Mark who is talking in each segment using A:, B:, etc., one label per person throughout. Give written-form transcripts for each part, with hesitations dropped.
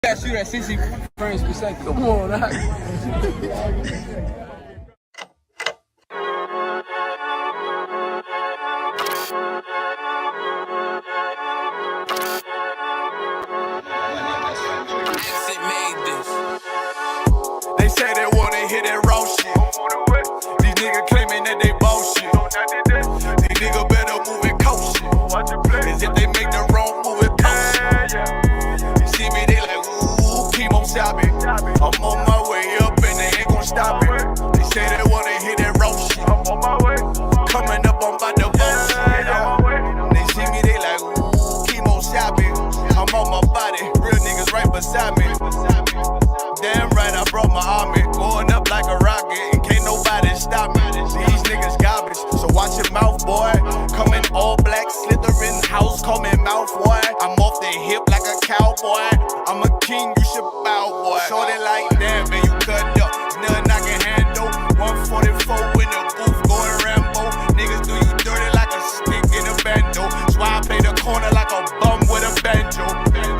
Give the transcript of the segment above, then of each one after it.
A: gotta shoot at 60 frames per second. Come on, that.
B: They say they wanna hit that raw shit. These niggas claiming that they bullshit. These niggas better move it cautious. Cause if they make the wrong move it cautious. You see me, they like, ooh, keep on shopping. I'm on my way up and they ain't gon' stop it. They say they wanna hit that raw shit. Coming up on by the bullshit. They see me, they like, ooh, keep on shopping. I'm on my body, real niggas right beside me. Damn right, I brought my army, going up like a rocket, and can't nobody stop me. These niggas garbage, so watch your mouth, boy. Coming all black, slithering house, call me mouth, boy. I'm off the hip like a cowboy. I'm a king, you should bow, boy. Shorty like that, man, you cut up. Nothing I can handle. 144 in the booth, going Rambo. Niggas do you dirty like a stick in a bando. That's why I play the corner like a bum with a banjo.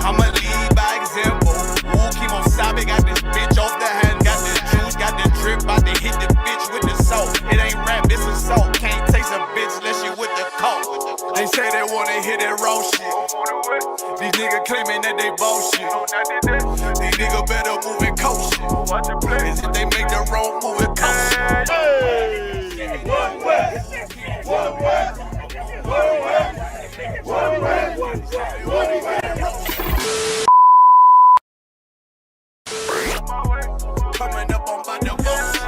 B: I'ma lead by example. Ooh, keep on sobbing, got this bitch off the hand, got the juice, got the drip, about to hit the bitch with the salt. It ain't rap, it's assault. Can't taste a bitch unless you with the coke. They say they wanna hit that raw shit. These niggas claiming that they bullshit. These niggas better move it cautious. Cause if they make the wrong move it cautious.
C: Hey, one West, one West, one West, one West, one West.
B: Coming up on my bullshit.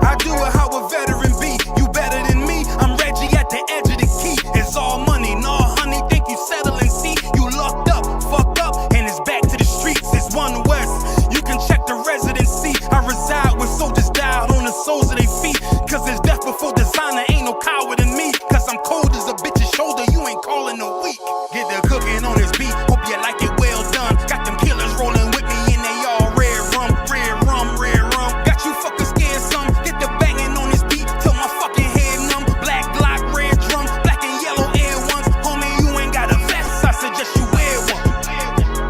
D: I do it how a veteran be. You better than me. I'm Reggie at the edge of the key. It's all money, no honey. Think you settling? See, you locked up, fucked up, and it's back to the streets. It's one West. You can check the residency. I reside with soldiers died on the soles of their feet. Cause it's death before designer. Ain't no coward in me. Cause I'm cold as a bitch's shoulder. You ain't calling a week. Get the cooking on this beat. Hope you like it well done. Got them killers rolling with me and they all red rum, red rum, red rum. Got you fuckers scared, son. Get the banging on this beat till my fucking head numb. Black Glock, red drums, black and yellow air ones. Homie, you ain't got a vest. I suggest you wear one.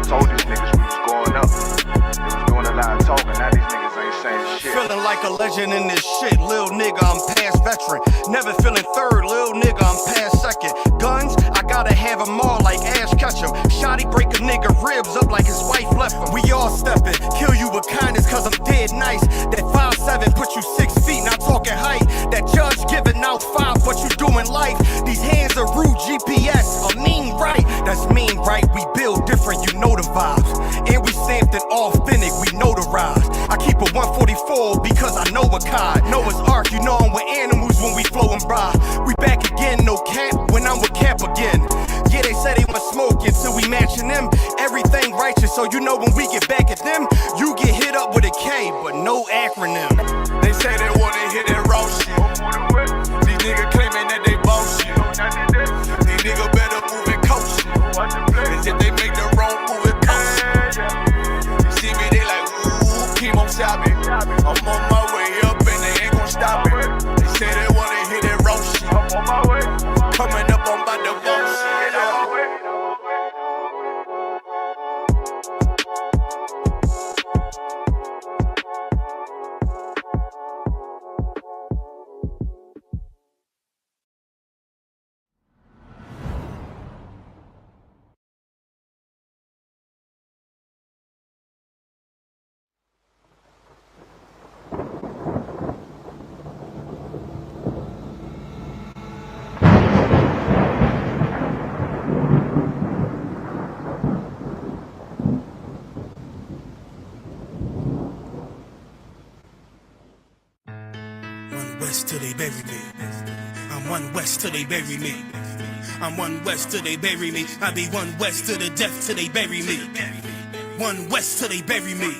E: Told these niggas we was going up. They was doing a lot of talking, now these niggas ain't saying shit.
D: Feeling like a legend in this shit, lil nigga, I'm past veteran. Never feeling third, lil nigga, I'm past second. Guns, I gotta have them all like Ash Ketchum. Shotty break a nigga ribs up like his wife left him. We all stepping, kill you with kindness cause I'm dead nice. That 5'7" put you 6 feet, not talking height. That judge giving out 5, but you doing life. These hands are rude GPS, a mean right. That's mean right, we build different, you know the vibes. And we stamped it authentic, we notarized. I keep a 144 because I know a cod. Noah's Ark, you know I'm with animals when we flowing by. We back again, no cap, when I'm with Cap again. Yeah, they say they want smoke until we matching them. Everything righteous, so you know when we get back at them, you get hit up with a K, but no acronym.
B: They say they wanna hit that raw shit. These niggas claiming that they bullshit. These niggas better move it cautious. Cause if they make the wrong move it cautious. You see me, they like, ooh, keep on shopping. I'm on my way up and they ain't gon' stop it. They say they wanna hit that raw shit. Coming up on by the bullshit.
D: One West till they bury me. I'm one West till they bury me. I'm one West till they bury me. I be one West to the death till they bury me. One West till they bury me.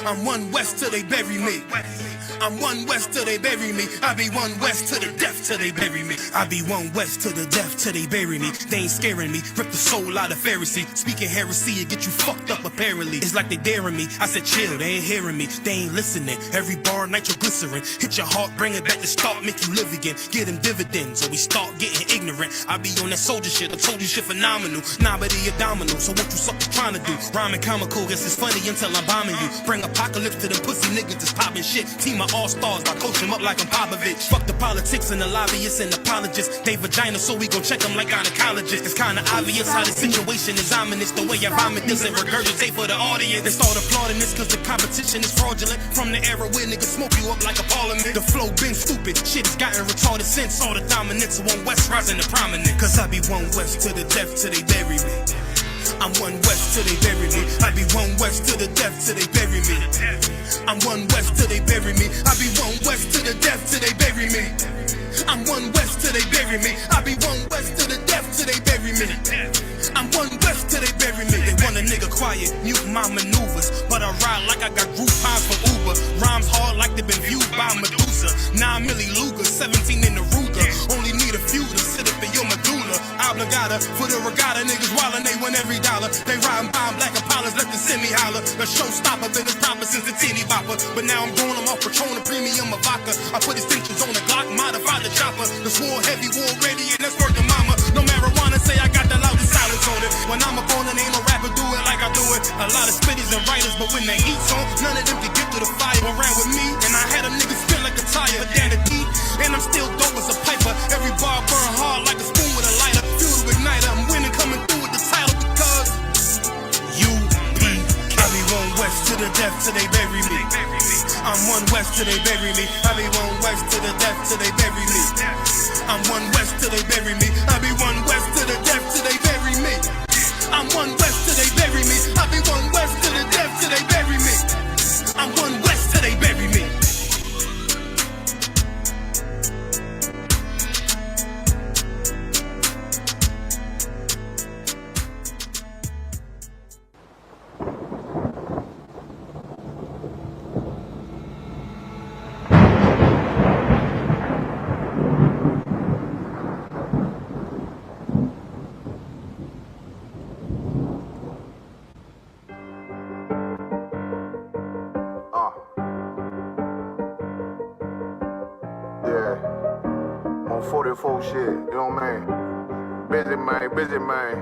D: I'm one West till they bury me. I'm one west till they bury me. I be one west to the death till they bury me. I be one west to the death till they bury me. They ain't scaring me. Rip the soul out of Pharisee. Speaking heresy and get you fucked up apparently. It's like they daring me. I said chill, they ain't hearing me. They ain't listening. Every bar nitroglycerin. Hit your heart, bring it back to start, make you live again. Get them dividends or we start getting ignorant. I be on that soldier shit. I told you shit phenomenal. Nah, but he a domino. So what you suckers trying to do? Rhyming comical. Guess it's funny until I'm bombing you. Bring apocalypse to them pussy niggas that's popping shit. Team of all-stars, I coach them up like I'm Popovich. Fuck the politics and the lobbyists and apologists. They vagina, so we gon' check them like gynecologists. It's kinda obvious how the situation is ominous. The way I vomit this and regurgitate for the audience. They start applauding this cause the competition is fraudulent. From the era where niggas smoke you up like a parliament. The flow been stupid, shit has gotten retarded since. All the dominance of one west rising to prominent. Cause I be one west to the death till they bury me. I'm one west till they bury me. I be one west to the death till they bury me. I'm one west till they bury me. I be one west to the death till they bury me. I'm one west till they bury me. I be one west to the death till they bury me. I'm one west till they bury me. They want a nigga quiet, mute my maneuvers, but I ride like I got group pies for Uber. Rhymes hard like they been viewed by Medusa. 9 milli Luger, 17 in the Ruger. Only need a few to sit up in your medulla. Obligata for the regatta, niggas wildin', they win every dollar. They riding by black Impalas, let the semi holler. The showstopper, been as proper since the teeny bopper. But now I'm going, I'm off Patron, a premium of vodka. I put extensions on the Glock, modified the chopper. The swore heavy, war ready, and that's worth the mama. No marijuana, say I got the loudest silence on it. When I'm up on it, ain't no rapper do it like I do it. A lot of spitties and writers, but when they heat's on, none of them can get to the fire. Around with me, and I had a nigga spin like a tire. But down the deep, and I'm still dope as a piper. Every bar burn hard like a spoon with a lighter. Fuel to igniter, I'm winning, coming through with the title because I be one west to the death till they bury me. I'm one west till they bury me. I be one west to the death till they bury me. I'm one west till they bury me. I be one west to the death till they bury me. I'm one west till they bury me. I be one west to the death till they bury me. I'm one west till they bury me.
E: Yeah, on 44 shit, you know what I mean? Busy man.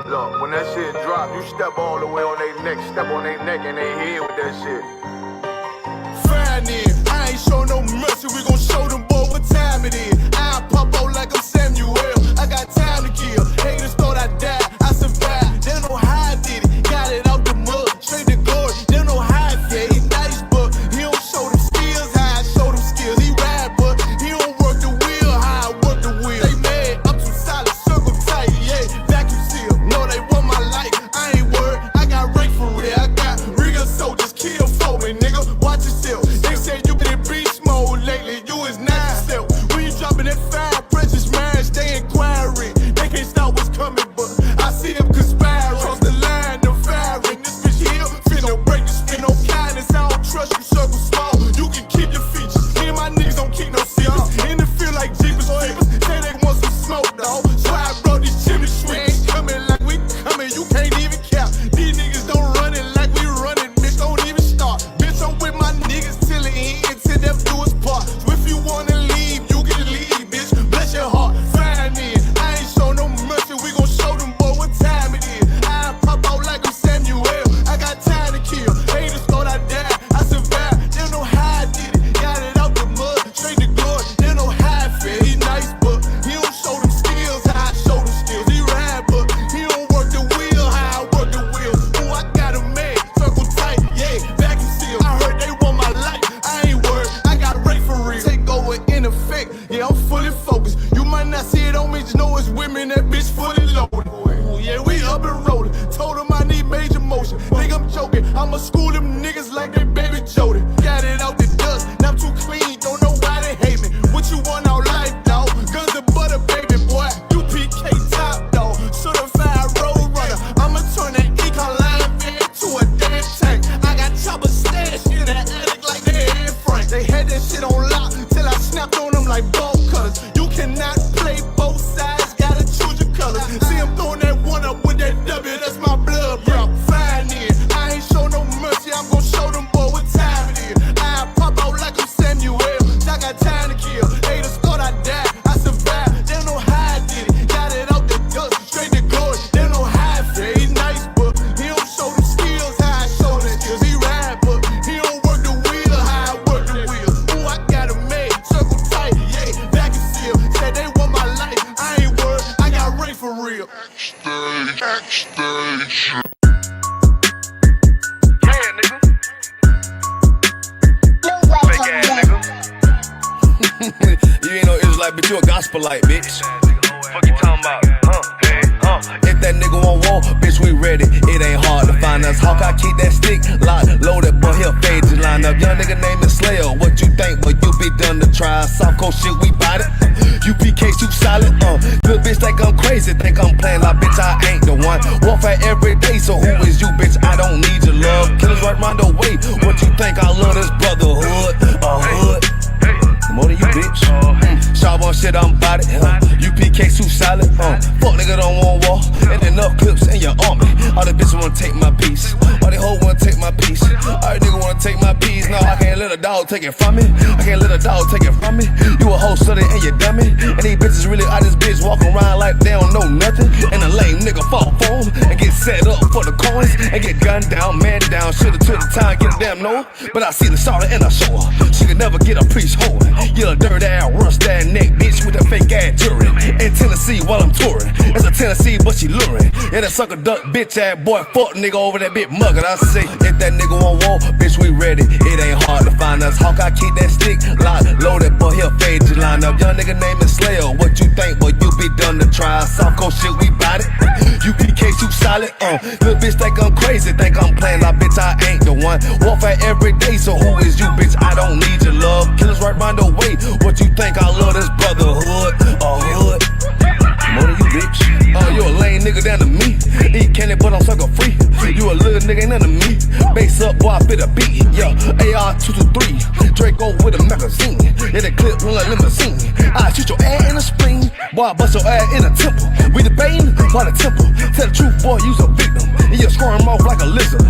E: Look, when that shit drop, you step all the way on their neck, step on their neck and they head with that shit.
C: Fine in, I ain't show no mercy, we gon' show them boy what time it is. I pop out like I'm Samuel, I got time to kill. Haters thought I died, I survived. They don't know how I did it, got it out the mud, straight to glory. They don't know how I feel, he nice but he don't show them skills, how I show them skills. He ride but he don't work the wheel, how I work the wheel. They mad, I'm too solid, circle tight, yeah, vacuum seal. No, they want my life, I ain't worried, I got rank for real. I got real soldiers, kill for me, nigga, watch yourself. They say you been in beast mode lately, you is not yourself. When you dropping that
D: bitch, you a gospelite, bitch. Fuck you talking about? If that nigga on war, bitch, we ready. It ain't hard to find us. Hawk, I keep that stick locked, loaded, but he'll fade to line up. Young nigga named the Slayer. What you think? But you be done to try. Soft coast shit, we bout it. UPK soup solid. Good bitch think I'm crazy, think I'm playing like bitch. I ain't the one. Warfare every day, so who is you, bitch? I don't need your love. Killers right round the way. What you think? I love this brotherhood. Hood. More than you, bitch. Sharp on shit, I'm bout it. UPK soup solid. Fuck nigga don't want war. And enough clips in your army. All the bitches wanna take my piece. All the hoes wanna take my piece. All the nigga wanna take my piece. No, I can't let a dog take it from me. I can't let a dog take it from me. You a hoe study and you dummy. And these bitches really out this bitch walking around like they don't know nothing. And a lame nigga fall for them and get set up for the coins and get gunned down, man down. Should've took the time, get a damn no. But I see the shawty and I show her. She could never get a priest holding. You a dirt ass, rust ass neck bitch with a fake ass jewelry. In Tennessee while I'm touring. It's a Tennessee, but she luring. Yeah, that sucker duck bitch ass boy, fuck nigga over that bitch muggin'. I say, if that nigga on war, bitch, we ready. It ain't hard to find us. Hawk, I keep that stick locked, loaded, but he'll fade to line up. Young nigga named the Slayer. What you think? But you be done to try. Soft coast shit, we bout it. UPK soup solid. Little bitch think I'm crazy, think I'm playing like bitch. I ain't the one. Warfare every day, so who is you, bitch? I don't need your love. Killers right round the way. What you think? I love this brotherhood. Hood. More than you, bitch. You a lame nigga down to me. Eat candy, but I'm sucker free. You a little nigga, ain't nothing to me. Base up, boy, I fit a beat. Yeah, AR-223. Draco with a magazine. Yeah, that clip run like limousine. I shoot your ass in the spring. Boy, I bust your ass in a temple. We debating by the temple. Tell the truth, boy, you's a victim. And you squirm off like a lizard.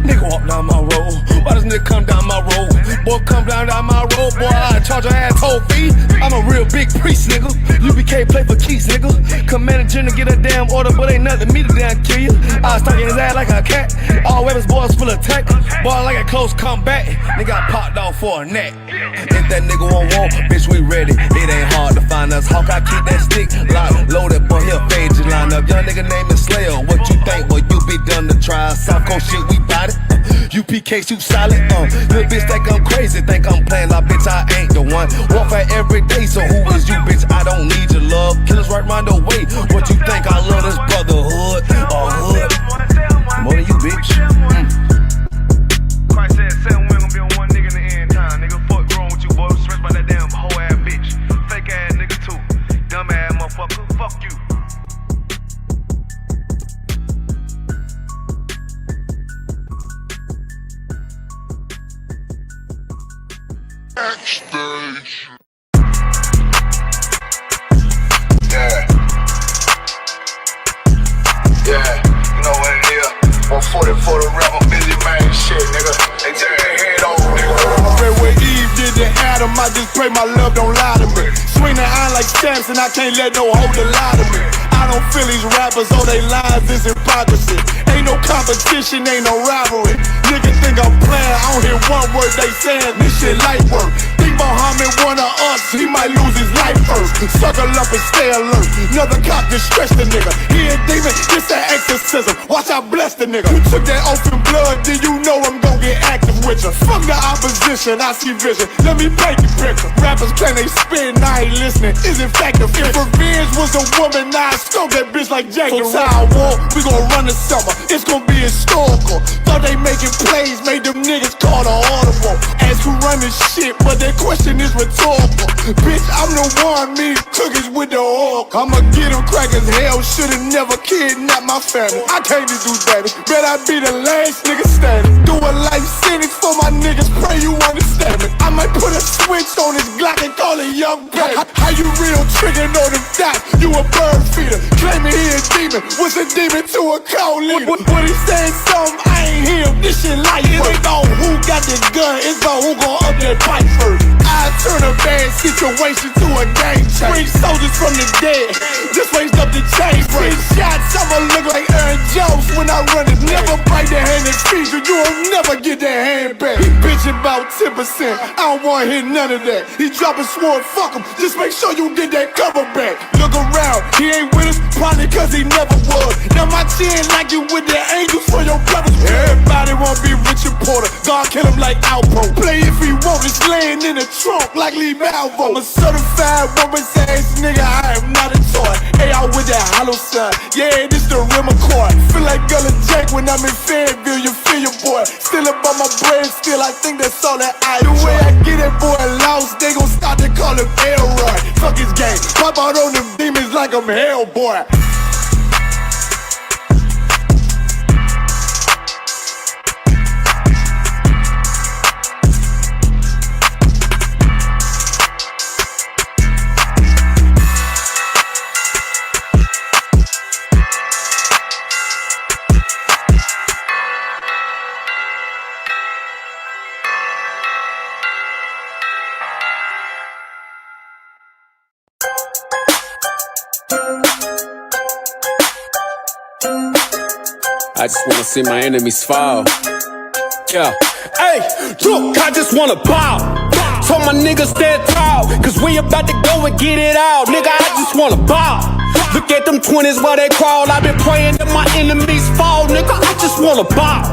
D: Nigga walk down my road. Why does nigga come down my road? Boy, come down my road. Boy, I charge your ass toll fee. I'm a real big priest, nigga. UPK play for keys, nigga. Commander General get a damn order, but ain't nothing me to damn kill you. I was stalking his ass like a cat. All weapons, boys full of tech. Boy, like a close combat. Nigga got popped off for a neck. If that nigga on war, bitch, we ready. It ain't hard to find us. Hawk, I keep that stick locked, loaded, but he'll fade to line up. Young nigga named the Slayer. What you think? Well, you be done to try. South Coast shit, we bout it. UPK soup solid. Little bitch think I'm crazy, think I'm playing like bitch. I ain't the one. Warfare every day, so who is you, bitch? I don't need your love. Killers right round the way. What you think? I love this brotherhood. Hood. More than you, bitch.
E: Christ said 7 women gonna be on one nigga in the end time. Nigga, fuck wrong with you, boy. Stressed by that damn hoe ass bitch. Fake ass nigga too. Dumb ass motherfucker. Fuck you.
C: Backstage.
E: Yeah, you know what it is. 140 for the rapper, busy man shit, nigga. They turn their head over, nigga.
C: I read what Eve did to Adam. I just pray my love don't lie to me. Swing the iron like stamps and I can't let no hoe to lie to me. I don't feel these rappers, all they lies is hypocrisy. Ain't no competition, ain't no rivalry. Niggas think I'm playing, I don't hear one word they saying. This shit light work. Think Muhammad one of us, he might lose his life first. Suckle up and stay alert. Another cop just stretch the nigga. He a demon, it's an exorcism. Watch I bless the nigga. You took that oath in blood, then you know I'm gon' get active with ya. Fuck the opposition, I see vision. Let me paint the picture. Rappers claim they spin, I ain't listening. Is it fact if revenge was a woman, now I scope that bitch like Jack the Ripper. War, we gon' run the summer. It's gon' be historical. Thought they making plays, made them niggas call the audible. Ask who run this shit, but that question is rhetorical. Bitch, I'm the one, me cookies with the oil. I'ma get them crackers, hell should've never kidnapped my family. I can't just do that. Bet I be the last nigga standing. Do a life sentence for my niggas, pray you understand me. I might put a switch on his Glock and call it young baby. How you real trigger know them dots? You a bird feeder, claiming he a demon. What's a demon to a cold leader? What he saying something, I ain't hear him. This shit light work. It ain't about who got the gun, it's about who gon' up that pipe first. I turn a bad situation to a game changer. Bring soldiers from the dead, just raised up the chain. Bring shots, I'ma look like Aaron Jones when I run it. Never bite the hand that feeds you, you will never get that hand back. He bitchin' about 10%, I don't wanna hear none of that. He dropping sword, fuck him, just make sure you get that cover back. Look around, he ain't with us, probably cause he never was. Now my chin like you with the angels from your brother's blood. Everybody wanna be Richard Porter, God kill him like Alpo. Play if he want, it's laying in the trunk like Lee Malvo. I'm a certified woman's ass nigga, I am not a toy. Hey, out with that hollow sign, yeah, this the rim accord. Feel like Gullah Jack when I'm in Fayetteville, you feel your boy. Still up on my brain, still I think that's all that I do. The way I get it, boy, lost, they gon' start to call him Elroy. Fuck his game, pop out on them demons like I'm Hellboy.
A: I just wanna see my enemies fall. Yeah.
F: Hey, look, I just wanna bow. Told my niggas stand tall, cause we about to go and get it out. Nigga, I just wanna bow. Look at them 20s while they crawl. I been praying that my enemies fall. Nigga, I just wanna bow.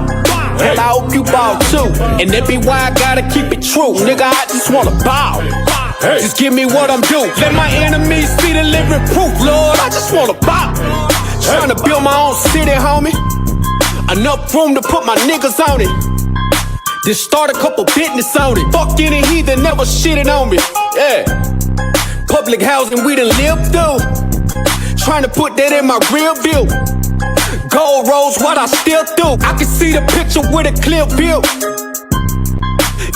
F: And I hope you bow too. And that be why I gotta keep it true. Nigga, I just wanna bow. Just give me what I'm due. Let my enemies see the living proof, Lord. I just wanna bow. Trying to build my own city, homie. Enough room to put my niggas on it. Then start a couple business on it. Fuck any heathen, never shitting on me. Yeah. Public housing we done lived through. Trying to put that in my real view. Gold rolls, what I still do. I can see the picture with a clear view.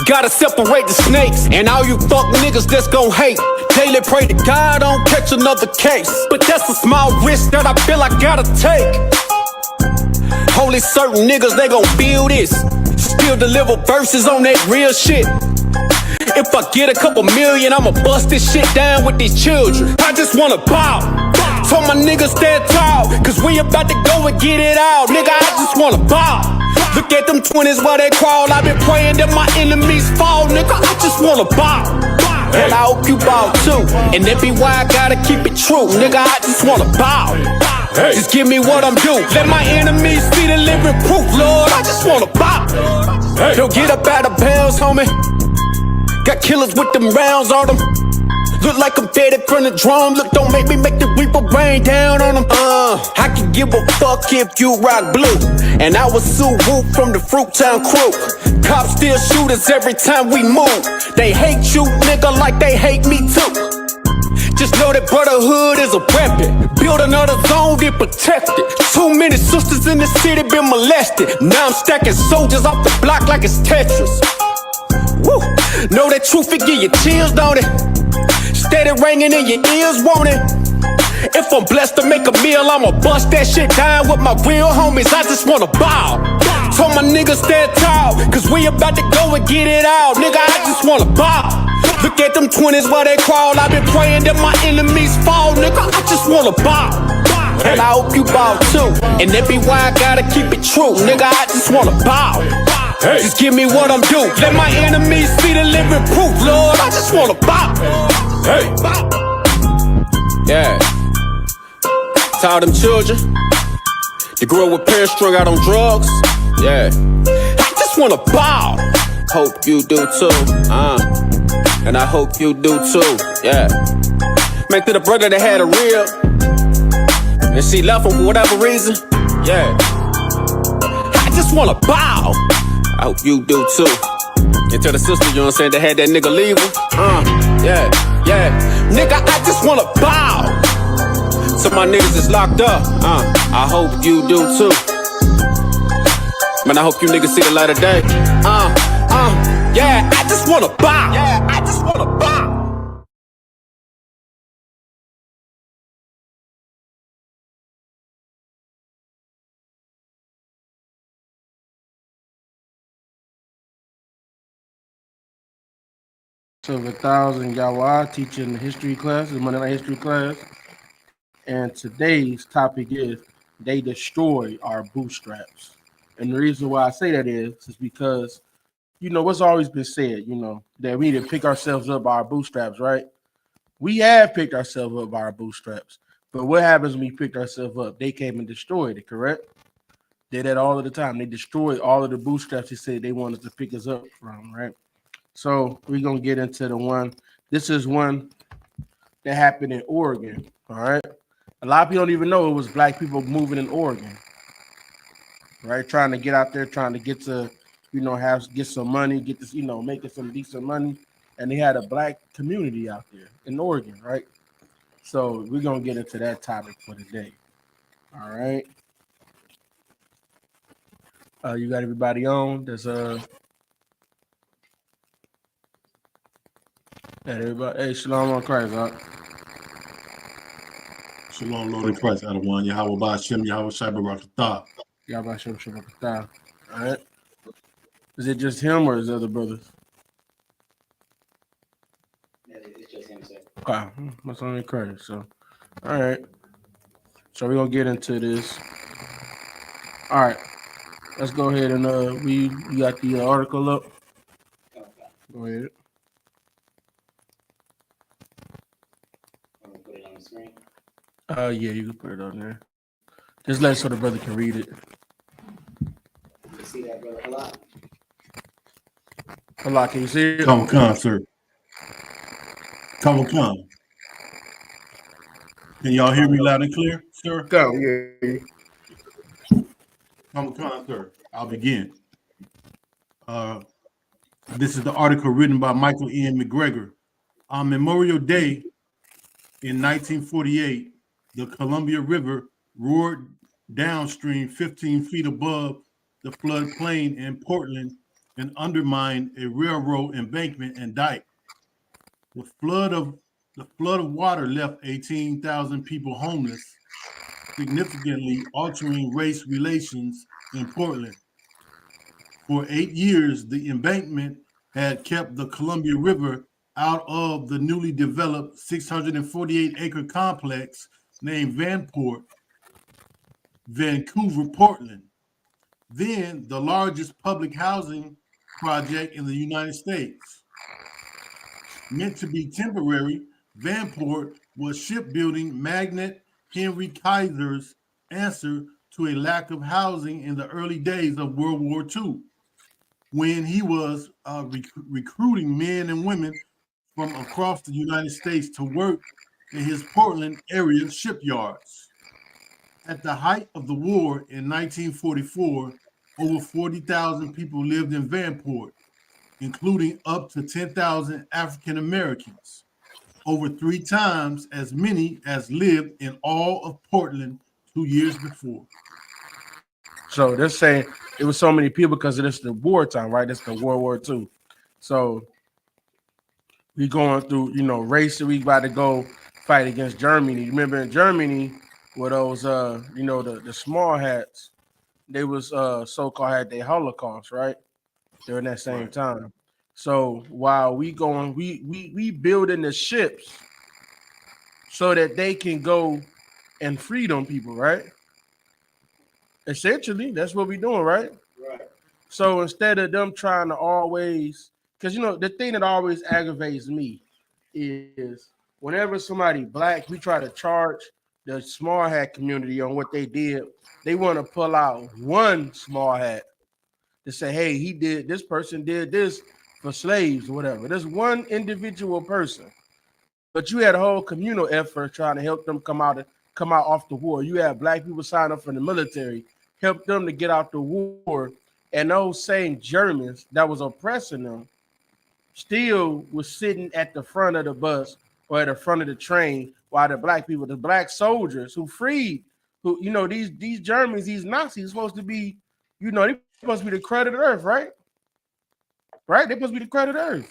F: Gotta separate the snakes and all you fuck niggas that's gon' hate. Daily pray to God don't catch another case. But that's a small risk that I feel I gotta take. Only certain niggas, they gon' feel this. Still deliver verses on that real shit. If I get a couple million, I'ma bust this shit down with these children. I just wanna bow. Told my niggas stand tall, cause we about to go and get it out. Nigga, I just wanna bow. Look at them 20s while they crawl. I been praying that my enemies fall. Nigga, I just wanna bow. And I hope you bow too. And that be why I gotta keep it true. Nigga, I just wanna bow. Just give me what I'm due. Let my enemies see the living proof, Lord. I just wanna bow. Don't get up out of bounds, homie. Got killers with them rounds on them. Look like I'm fed from the drum. Look, don't make me make the reaper rain down on them. I can give a fuck if you rock blue. And I was Sue-Woo from the Fruittown crew. Cops still shoot us every time we move. They hate you, nigga, like they hate me too. Just know that brotherhood is a weapon. Build another zone, get protected. Too many sisters in the city been molested. Now I'm stacking soldiers off the block like it's Tetris. Woo. Know that truth, it give you chills, don't it? Steady ringing in your ears, won't it? If I'm blessed to make a meal, I'ma bust that shit down with my real homies. I just wanna bow. Told my niggas stand tall, cause we about to go and get it out. Nigga, I just wanna bow. Look at them 20s while they crawl. I been praying that my enemies fall. Nigga, I just wanna bow. And I hope you bow too. And that be why I gotta keep it true. Nigga, I just wanna bow. Just give me what I'm due. Let my enemies see the living proof, Lord. I just wanna bow.
A: Yeah. To all them children that grew up with parents strung out on drugs. Yeah.
F: I just wanna bow.
A: Hope you do too. And I hope you do too. Yeah. Man, to the brother that had a rib and she left him for whatever reason. Yeah.
F: I just wanna bow.
A: I hope you do too. And to the sister, you know what I'm saying, that had that nigga leave her. Yeah, yeah.
F: Nigga, I just wanna bow.
A: So my niggas is locked up. I hope you do too. Man, I hope you niggas see the light of day.
F: Yeah, I just wanna bow. Yeah, I just wanna bow.
G: Of 1,000 Yawa teaching history class, the Monday Night History class. And today's topic is they destroy our bootstraps. And the reason why I say that is because, you know, what's always been said, you know, that we need to pick ourselves up by our bootstraps, right? We have picked ourselves up by our bootstraps. But what happens when we picked ourselves up? They came and destroyed it, correct? They did that all of the time. They destroyed all of the bootstraps they said they wanted to pick us up from, right? So we're going to get into the one. This is one that happened in Oregon, all right? A lot of people don't even know it was black people moving in Oregon, right? Trying to get out there, trying to get to, get some money, get this, making some decent money. And they had a black community out there in Oregon, right? So we're going to get into that topic for today, all right? You got everybody on? There's everybody. Hey, shalom on Christ, huh?
H: Shalom, Lord in Christ, Adawan, Yahweh Ba'Shem, Yahweh Shai Barakatah.
G: Y'all Shem Shabbat. All right. Is it just him or is it other brothers?
I: It's just him, sir.
G: Okay, that's only Christ. So, all right. So we're gonna get into this. All right. Let's go ahead and we got the article up.
I: Okay.
G: Go ahead.
I: I'm gonna put it on the screen.
G: Yeah, you can put it on there. Just let so the brother can read it.
I: You see that, brother? Halak?
G: Allah, can you see it?
H: Come, sir. Come. Can y'all hear me loud and clear, sir?
G: Go, yeah.
H: Come, sir. I'll begin. This is the article written by Michael Ian McGregor. On Memorial Day in 1948, the Columbia River roared downstream 15 feet above the floodplain in Portland and undermined a railroad embankment and dike. The flood of water left 18,000 people homeless, significantly altering race relations in Portland. For 8 years, the embankment had kept the Columbia River out of the newly developed 648-acre complex named Vanport, Vancouver, Portland. Then the largest public housing project in the United States. Meant to be temporary, Vanport was shipbuilding magnate Henry Kaiser's answer to a lack of housing in the early days of World War II, when he was recruiting men and women from across the United States to work in his Portland area shipyards. At the height of the war in 1944, over 40,000 people lived in Vanport, including up to 10,000 African Americans, over 3 times as many as lived in all of Portland 2 years before.
G: So they're saying it was so many people because it's the wartime, right? It's the World War II. So we going through, race. We about to go fight against Germany. Remember in Germany, where those, the small hats, they was so-called had their Holocaust, right? During that same time. So while we building the ships so that they can go and free them people, right? Essentially, that's what we're doing, right?
I: Right.
G: So instead of them trying to always, because the thing that always aggravates me is whenever somebody black, we try to charge the small hat community on what they did. They want to pull out one small hat to say, hey, this person did this for slaves or whatever. There's one individual person, but you had a whole communal effort trying to help them come out off the war. You had black people sign up for the military, help them to get out the war, and those same Germans that was oppressing them still was sitting at the front of the bus or at the front of the train while the black people, the black soldiers who freed, these Germans, these Nazis supposed to be, they supposed to be the credit of earth, right? Right? They're supposed to be the credit of earth.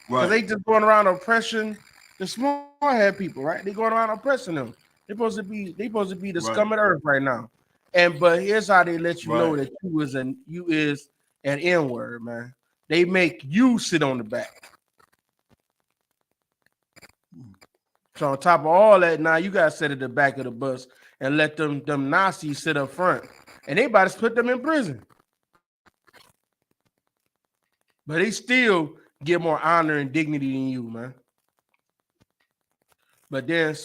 G: Because they just going around oppressing the small head people, right? They going around oppressing them. They're supposed to be the scum of the earth right now. But here's how they let you know that you is an N-word, man. They make you sit on the back. So on top of all that, now you gotta sit at the back of the bus and let them Nazis sit up front. And they about to put them in prison. But they still get more honor and dignity than you, man. But then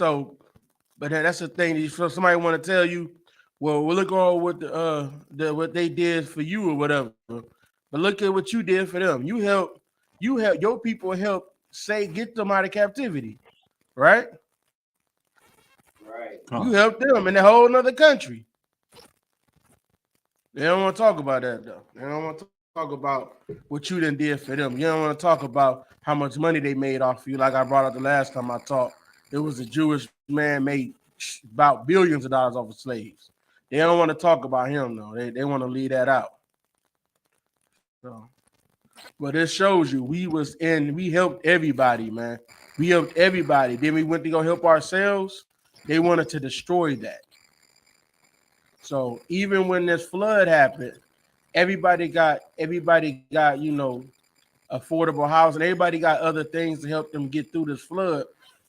G: but then that's the thing. So somebody want to tell you, well, we'll look on what what they did for you or whatever. But look at what you did for them. You help your people help get them out of captivity, right?
I: Right.
G: You helped them in a whole nother country. They don't want to talk about that though. They don't want to talk about what you done did for them. You don't want to talk about how much money they made off of you. Like I brought up the last time I talked, it was a Jewish man made about billions of dollars off of slaves. They don't want to talk about him though. They want to leave that out. So, but it shows you we helped everybody, man. We helped everybody. Then we went to go help ourselves. They wanted to destroy that. So even when this flood happened, everybody got affordable housing. Everybody got other things to help them get through this flood.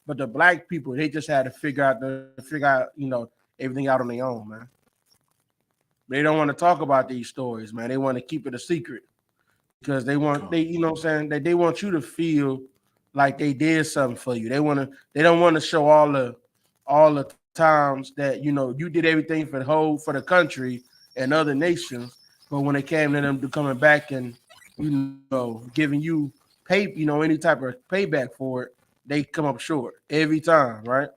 G: But the black people, they just had to figure out everything out on their own, man. They don't want to talk about these stories, man. They want to keep it a secret because they want that they want you to feel like they did something for you. They don't want to show all the times that you did everything for the country and other nations, but when it came to them to coming back and giving you any type of payback for it, they come up short every time, right?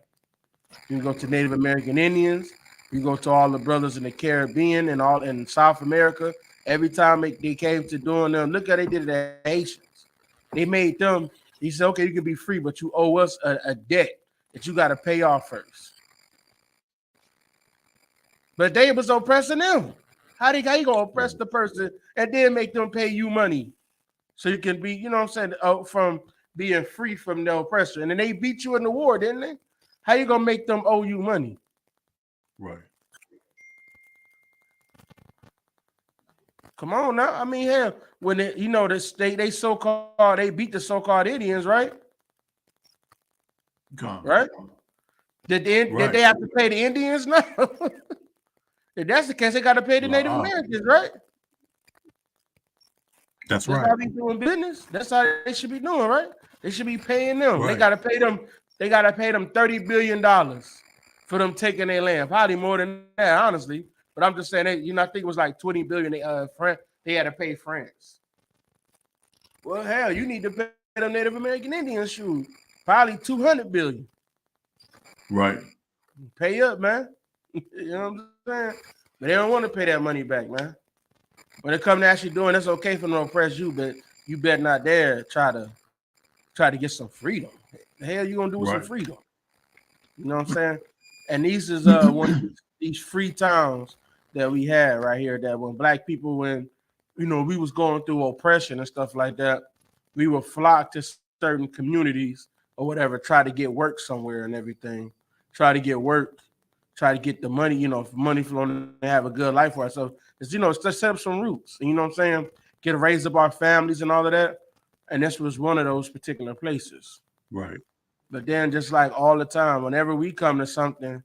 G: You go to Native American Indians, you go to all the brothers in the Caribbean and all in South America. Every time they came to doing them, look how they did it at Haitians. They made them. He said, "Okay, you can be free, but you owe us a debt that you got to pay off first." But they was oppressing them. How you gonna oppress the person and then make them pay you money so you can be, from being free from the oppressor? And then they beat you in the war, didn't they? How you gonna make them owe you money?
H: Right.
G: Come on now. I mean, hell, when they beat the so-called Indians, right? Right? Did they have to pay the Indians now? If that's the case, they got to pay the Native Americans, right?
H: That's
G: how they doing business. That's how they should be doing, right? They should be paying them.
H: Right.
G: They got to pay them. They got to pay them $30 billion for them taking their land. Probably more than that, honestly. But I'm just saying, I think it was like 20 billion. They had to pay France. Well, hell, you need to pay them Native American Indians, shoot, probably 200 billion.
H: Right.
G: Pay up, man. You know what I'm saying? But they don't want to pay that money back, man. When it comes to actually doing, it's okay for them to oppress you, but you better not dare try to get some freedom. The hell you gonna do with some freedom? You know what I'm saying? And these is one of these free towns that we had right here. That when black people, when we was going through oppression and stuff like that, we would flock to certain communities or whatever, try to get work somewhere and everything. Try to get work. Try to get the money, money flowing to have a good life for ourselves. It's, just set up some roots. You know what I'm saying? Get to raise up our families and all of that. And this was one of those particular places.
H: Right.
G: But then just like all the time, whenever we come to something,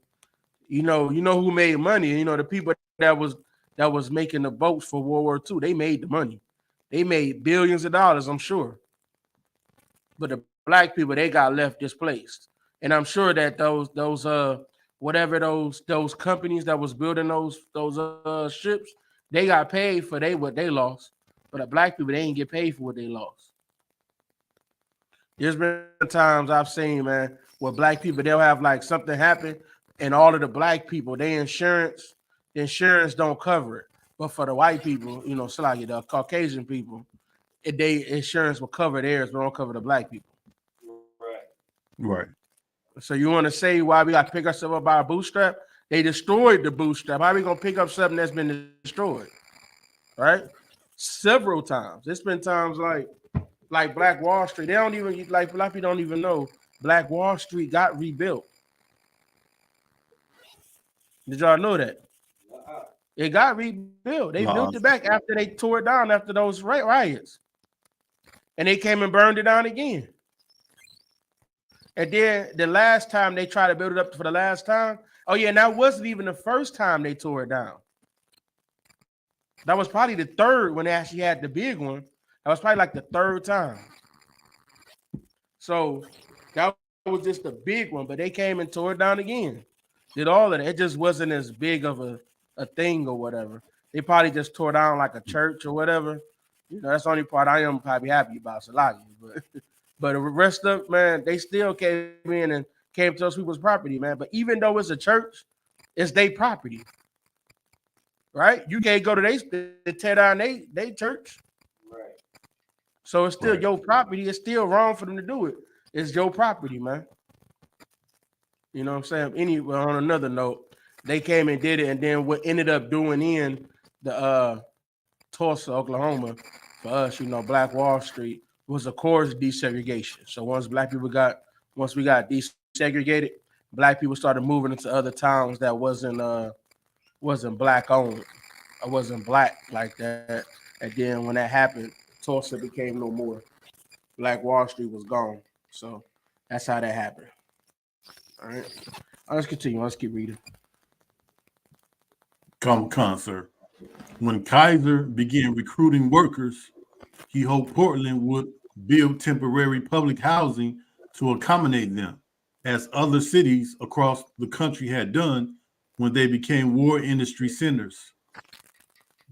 G: you know who made money. The people that was making the boats for World War II, they made the money. They made billions of dollars, I'm sure. But the black people, they got left displaced. And I'm sure that those companies that was building those ships, they got paid for what they lost. But the black people, they ain't get paid for what they lost. There's been times I've seen, man, where black people, they'll have like something happen, and all of the black people, the insurance don't cover it. But for the white people, so like the Caucasian people, they insurance will cover theirs, but don't cover the black people.
H: Right.
G: So you want to say why we got to pick ourselves up by a bootstrap? They destroyed the bootstrap. How are we gonna pick up something that's been destroyed? Right? Several times. It's been times like Black Wall Street. They don't even black people don't even know Black Wall Street got rebuilt. Did y'all know that? It got rebuilt. They built it back after they tore it down after those riots. And they came and burned it down again. And then the last time they tried to build it up for the last time, and that wasn't even the first time they tore it down. That was probably the third when they actually had the big one. That was probably like the third time. So that was just a big one, but they came and tore it down again. Did all of that. It just wasn't as big of a thing or whatever. They probably just tore down like a church or whatever. You know, that's the only part I am probably happy about Salagi. But the rest of man, they still came in and came to those people's property, man. But even though it's a church, it's their property. Right? You can't go to they tear down they church.
I: Right.
G: So it's still your property. It's still wrong for them to do it. It's your property, man. You know what I'm saying? Anyway, on another note, they came and did it, and then what ended up doing in the Tulsa, Oklahoma, for us, you know, Black Wall Street, was of course desegregation. So once we got desegregated, black people started moving into other towns that wasn't black owned. I wasn't black like that. And then when that happened, Tulsa became no more. Black Wall Street was gone. So that's how that happened. All right. Let's continue. Let's keep reading.
H: Sir. When Kaiser began recruiting workers, he hoped Portland would build temporary public housing to accommodate them, as other cities across the country had done when they became war industry centers.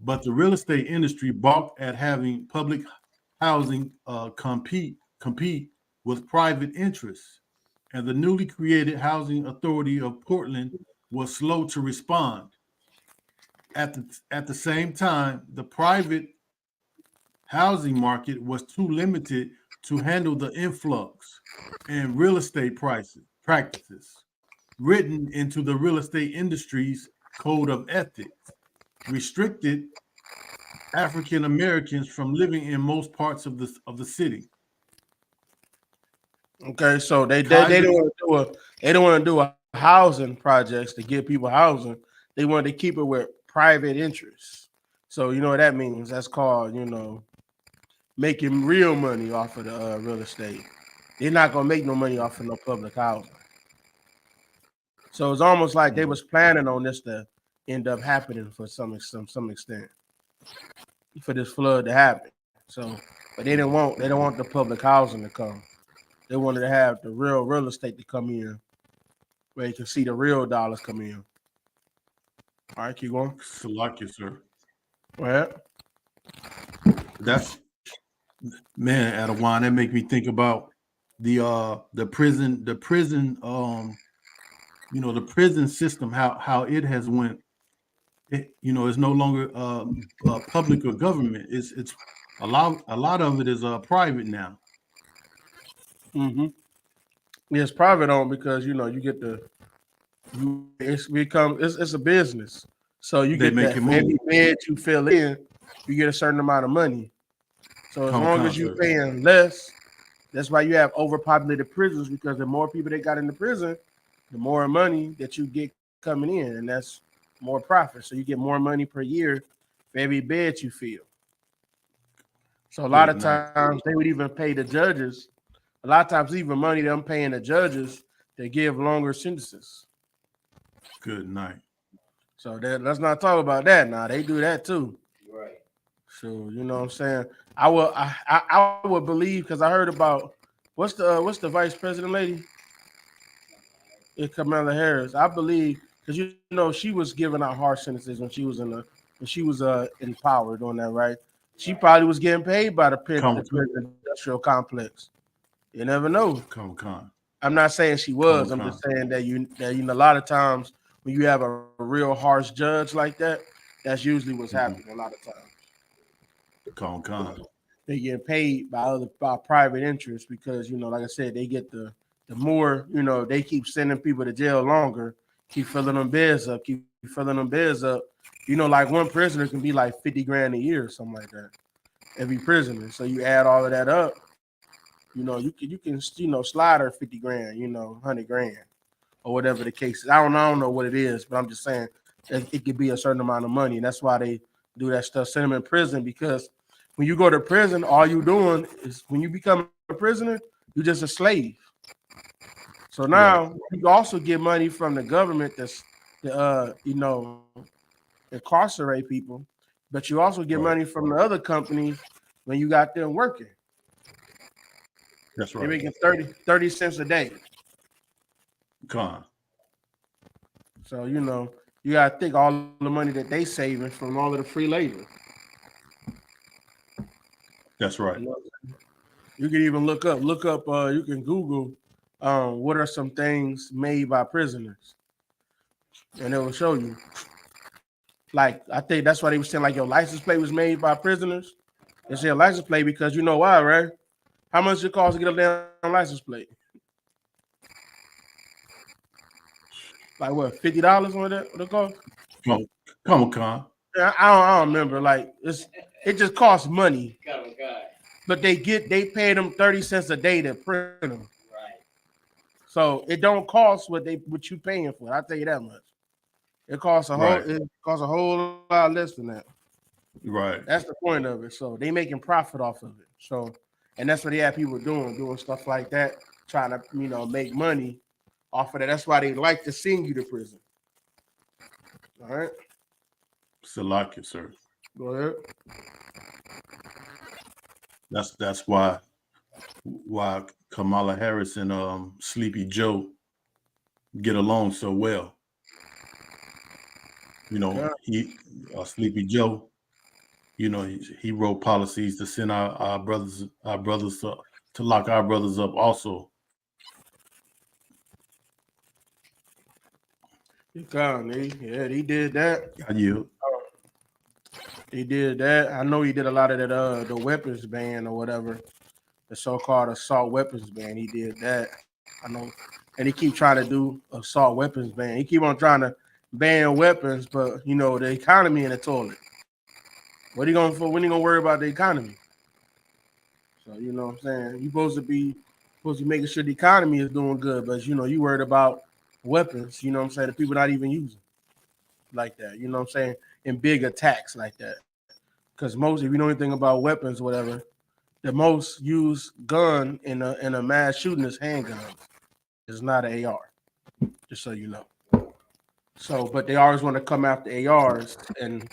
H: But the real estate industry balked at having public housing compete with private interests, and the newly created Housing Authority of Portland was slow to respond. At the same time, the private housing market was too limited to handle the influx and real estate practices written into the real estate industry's code of ethics, restricted African Americans from living in most parts of the city.
G: Okay, so they don't want to do a housing projects to give people housing. They wanted to keep it with private interests. So you know what that means? That's called, you know, making real money off of the real estate. They're not gonna make no money off of no public housing. So it's almost like they was planning on this to end up happening for some extent, for this flood to happen. So, but they don't want the public housing to come. They wanted to have the real estate to come in, where you can see the real dollars come in. All right, keep going.
H: Salaki, sir.
G: Well,
H: that's man, Adawan, that make me think about the prison you know, the prison system, how it has went. You know, it's no longer public or government. It's a lot of it is private now.
G: mm-hmm. Yeah, it's private owned because you know you get it's a business. So you get that for every bed you fill in, you get a certain amount of money. So as long as you're paying less, that's why you have overpopulated prisons, because the more people they got in the prison, the more money that you get coming in, and that's more profit. So you get more money per year for every bed you fill. So a lot of times they would even pay the judges. A lot of times even money them paying the judges to give longer sentences.
H: Good night.
G: So let's not talk about that now. They do that too.
I: Right.
G: So you know what I'm saying? I would believe, because I heard about what's the vice president lady? It's Kamala Harris. I believe, because you know she was giving out harsh sentences when she was in power doing that, right? She probably was getting paid by the prison industrial complex. You never know. I'm not saying she was. I'm just saying that you know, a lot of times when you have a real harsh judge like that, that's usually what's happening a lot of times. They get paid by private interests because, you know, like I said, they get the more, you know, they keep sending people to jail longer, keep filling them beds up. You know, like one prisoner can be like 50 grand a year or something like that. Every prisoner. So you add all of that up, you know, you can slide her 50 grand, you know, 100 grand or whatever the case is. I don't know what it is, but I'm just saying it could be a certain amount of money. And that's why they do that stuff, send them in prison, because when you go to prison, all you doing is, when you become a prisoner, you're just a slave. So now you also get money from the government to you know, incarcerate people, but you also get money from the other companies when you got them working.
H: That's right.
G: They're making 30 cents a day.
H: Con.
G: So you know, you gotta think all the money that they saving from all of the free labor.
H: That's right.
G: You know, you can even look up. You can Google, what are some things made by prisoners, and it will show you. Like I think that's why they were saying like your license plate was made by prisoners. They say a license plate because you know why, right? How much does it cost to get a damn license plate? Like what, $50 on that? What it cost?
H: Come on, Con.
G: I don't remember. Like it just costs money.
I: God, oh God.
G: But they pay them 30 cents a day to print them.
I: Right.
G: So it don't cost what you paying for. I'll tell you that much. It costs a whole lot less than that.
H: Right.
G: That's the point of it. So they making profit off of it. So, and that's what they have people doing stuff like that, trying to, you know, make money off of that. That's why they like to send you to prison. All right.
H: Salaki, sir.
G: Go ahead.
H: That's why Kamala Harris and Sleepy Joe get along so well. You know, Sleepy Joe, you know, he wrote policies to send our brothers to lock our brothers up also.
G: He did that. He did that. I know he did a lot of that the weapons ban or whatever. The so-called assault weapons ban. He did that. I know. And he keep trying to do assault weapons ban. He keep on trying to ban weapons, but you know, the economy in the toilet. What are you going for? When are you gonna worry about the economy? So you know what I'm saying? You're supposed to be making sure the economy is doing good, but you know, you worried about weapons, you know what I'm saying, the people not even using like that, you know what I'm saying, in big attacks like that. Because most, if you know anything about weapons, whatever, the most used gun in a mass shooting is handguns. It's not an AR, just so you know. So, but they always want to come after ARs and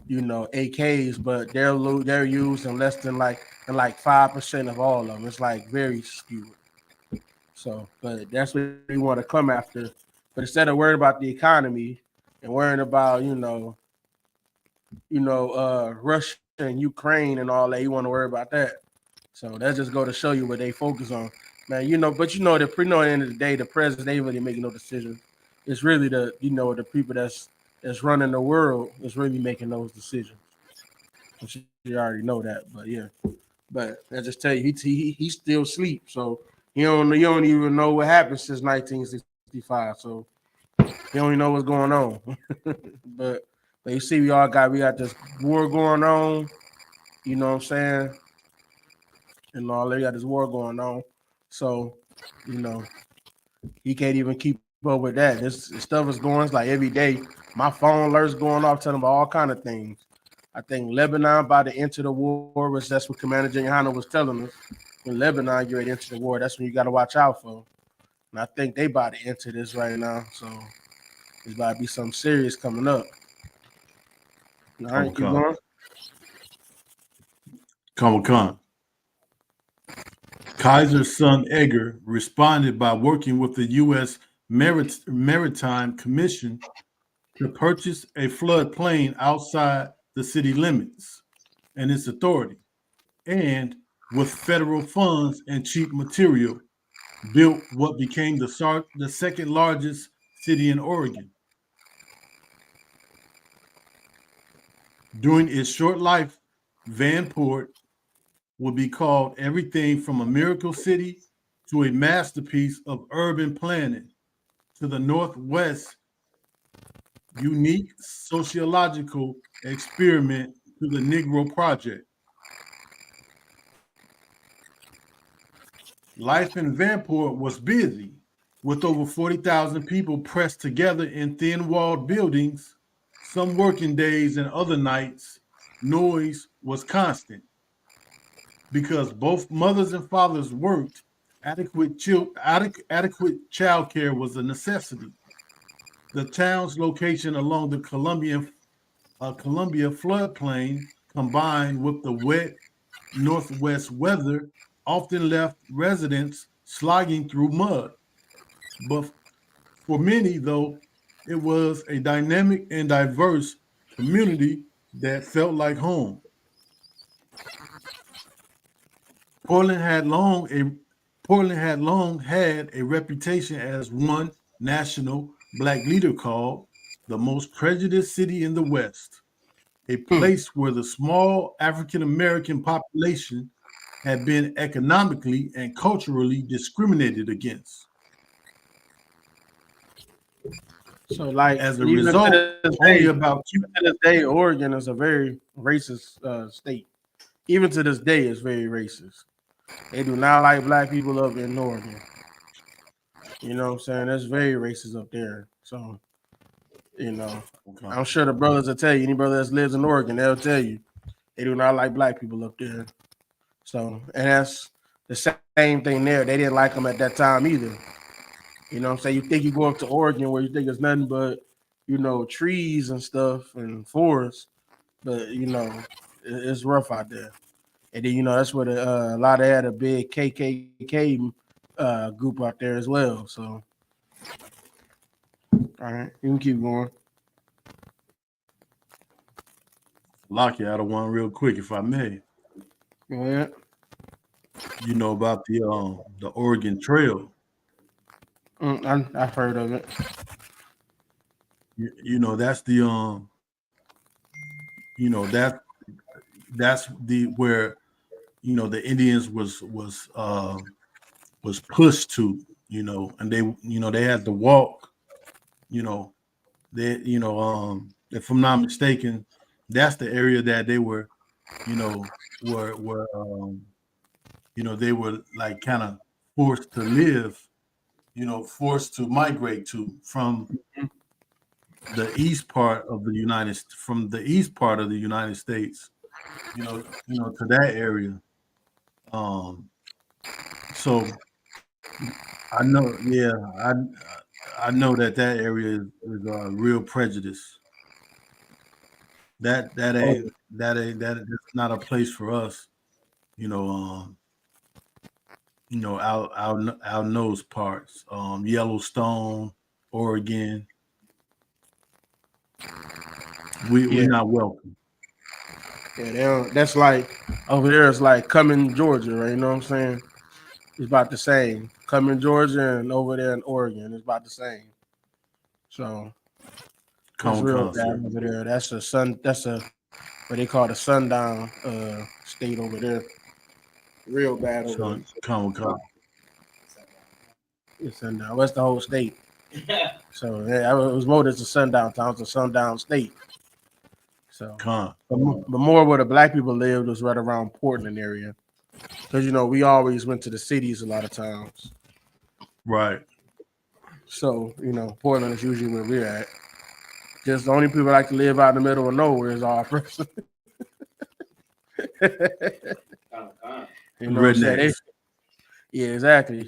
G: you know AKs, but they're used in less than like 5% of all of them. It's like very skewed. So, but that's what we want to come after. But instead of worrying about the economy and worrying about Russia and Ukraine and all that, you want to worry about that. So that just go to show you what they focus on, man. You know, but you know that at the end of the day, the president ain't really making no decisions. It's really the people that's running the world is really making those decisions. You already know that, but yeah. But I just tell you, he still sleep, so you don't even know what happened since 1965. So you don't even know what's going on. but you see, we got this war going on. You know what I'm saying? And all they got this war going on. So you know he can't even keep up with that. This stuff is going. It's like every day, my phone alerts going off, telling me all kind of things. I think Lebanon about to enter the war, which that's what Commander YAHANNA was telling us. When Lebanon get ready to enter the war, that's when you got to watch out for. And I think they about to enter this right now, so it's about to be something serious coming up. All right, keep going.
H: Come. Kaiser's son Edgar responded by working with the U.S. Maritime Commission to purchase a floodplain outside the city limits and its authority, and with federal funds and cheap material, built what became the second largest city in Oregon. During its short life, Vanport will be called everything from a miracle city to a masterpiece of urban planning. To the Northwest, unique sociological experiment to the Negro Project. Life in Vanport was busy, with over 40,000 people pressed together in thin-walled buildings. Some working days and other nights, noise was constant. Because both mothers and fathers worked, adequate child care was a necessity. The town's location along the Columbia floodplain, combined with the wet northwest weather, often left residents slogging through mud. But For many, though, it was a dynamic and diverse community that felt like home. Portland had long a Portland had long had a reputation as one national black leader called the most prejudiced city in the West, a place where the small African American population had been economically and culturally discriminated against.
G: So like
H: As a
G: even
H: result,
G: to this
H: only
G: day,
H: about two,
G: even to this day, Oregon is a very racist state. Even to this day, it's very racist. They do not like black people up in Oregon. You know what I'm saying? It's very racist up there. So, you know,
H: okay,
G: I'm sure the brothers will tell you, any brother that lives in Oregon, they'll tell you they do not like black people up there. So, and that's the same thing there. They didn't like them at that time either. You know what I'm saying? You think you go up to Oregon where you think it's nothing but, you know, trees and stuff and forests, but, you know, it's rough out there. And then, you know, that's where a lot of had a big KKK group out there as well. So, all right, you can keep going.
H: lock you out of one real quick, if I may.
G: Go ahead.
H: You know about the Oregon Trail.
G: I've heard of it.
H: You know that's the you know that's the where the Indians was pushed to, and they had to walk, you know they if I'm not mistaken, that's the area that they were, you know were they were like kind of forced to live, forced to migrate to from the east part of the United States, to that area. Um, so I know, yeah, I know that area is real prejudice. That
G: Oh,
H: ain't that's not a place for us. You know, our nose parts. Yellowstone, Oregon. We're
G: yeah,
H: not welcome.
G: yeah. That's like over there. It's like Cumming, Georgia, right? You know what I'm saying? It's about the same. Cumming, Georgia, and over there in Oregon, it's about the same. So it's real
H: Con
G: bad
H: sir.
G: over there. That's a what they call the sundown state over there. Real bad over there.
H: Con.
G: It's sundown. That's the whole state. So yeah, it was voted as a sundown town. It's a sundown state. So,
H: Con.
G: but more where the black people lived was right around Portland area, because we always went to the cities a lot of times.
H: Right.
G: So Portland is usually where we're at. Just the only people that like to live out in the middle of nowhere is our person. What I'm saying? Yeah, exactly.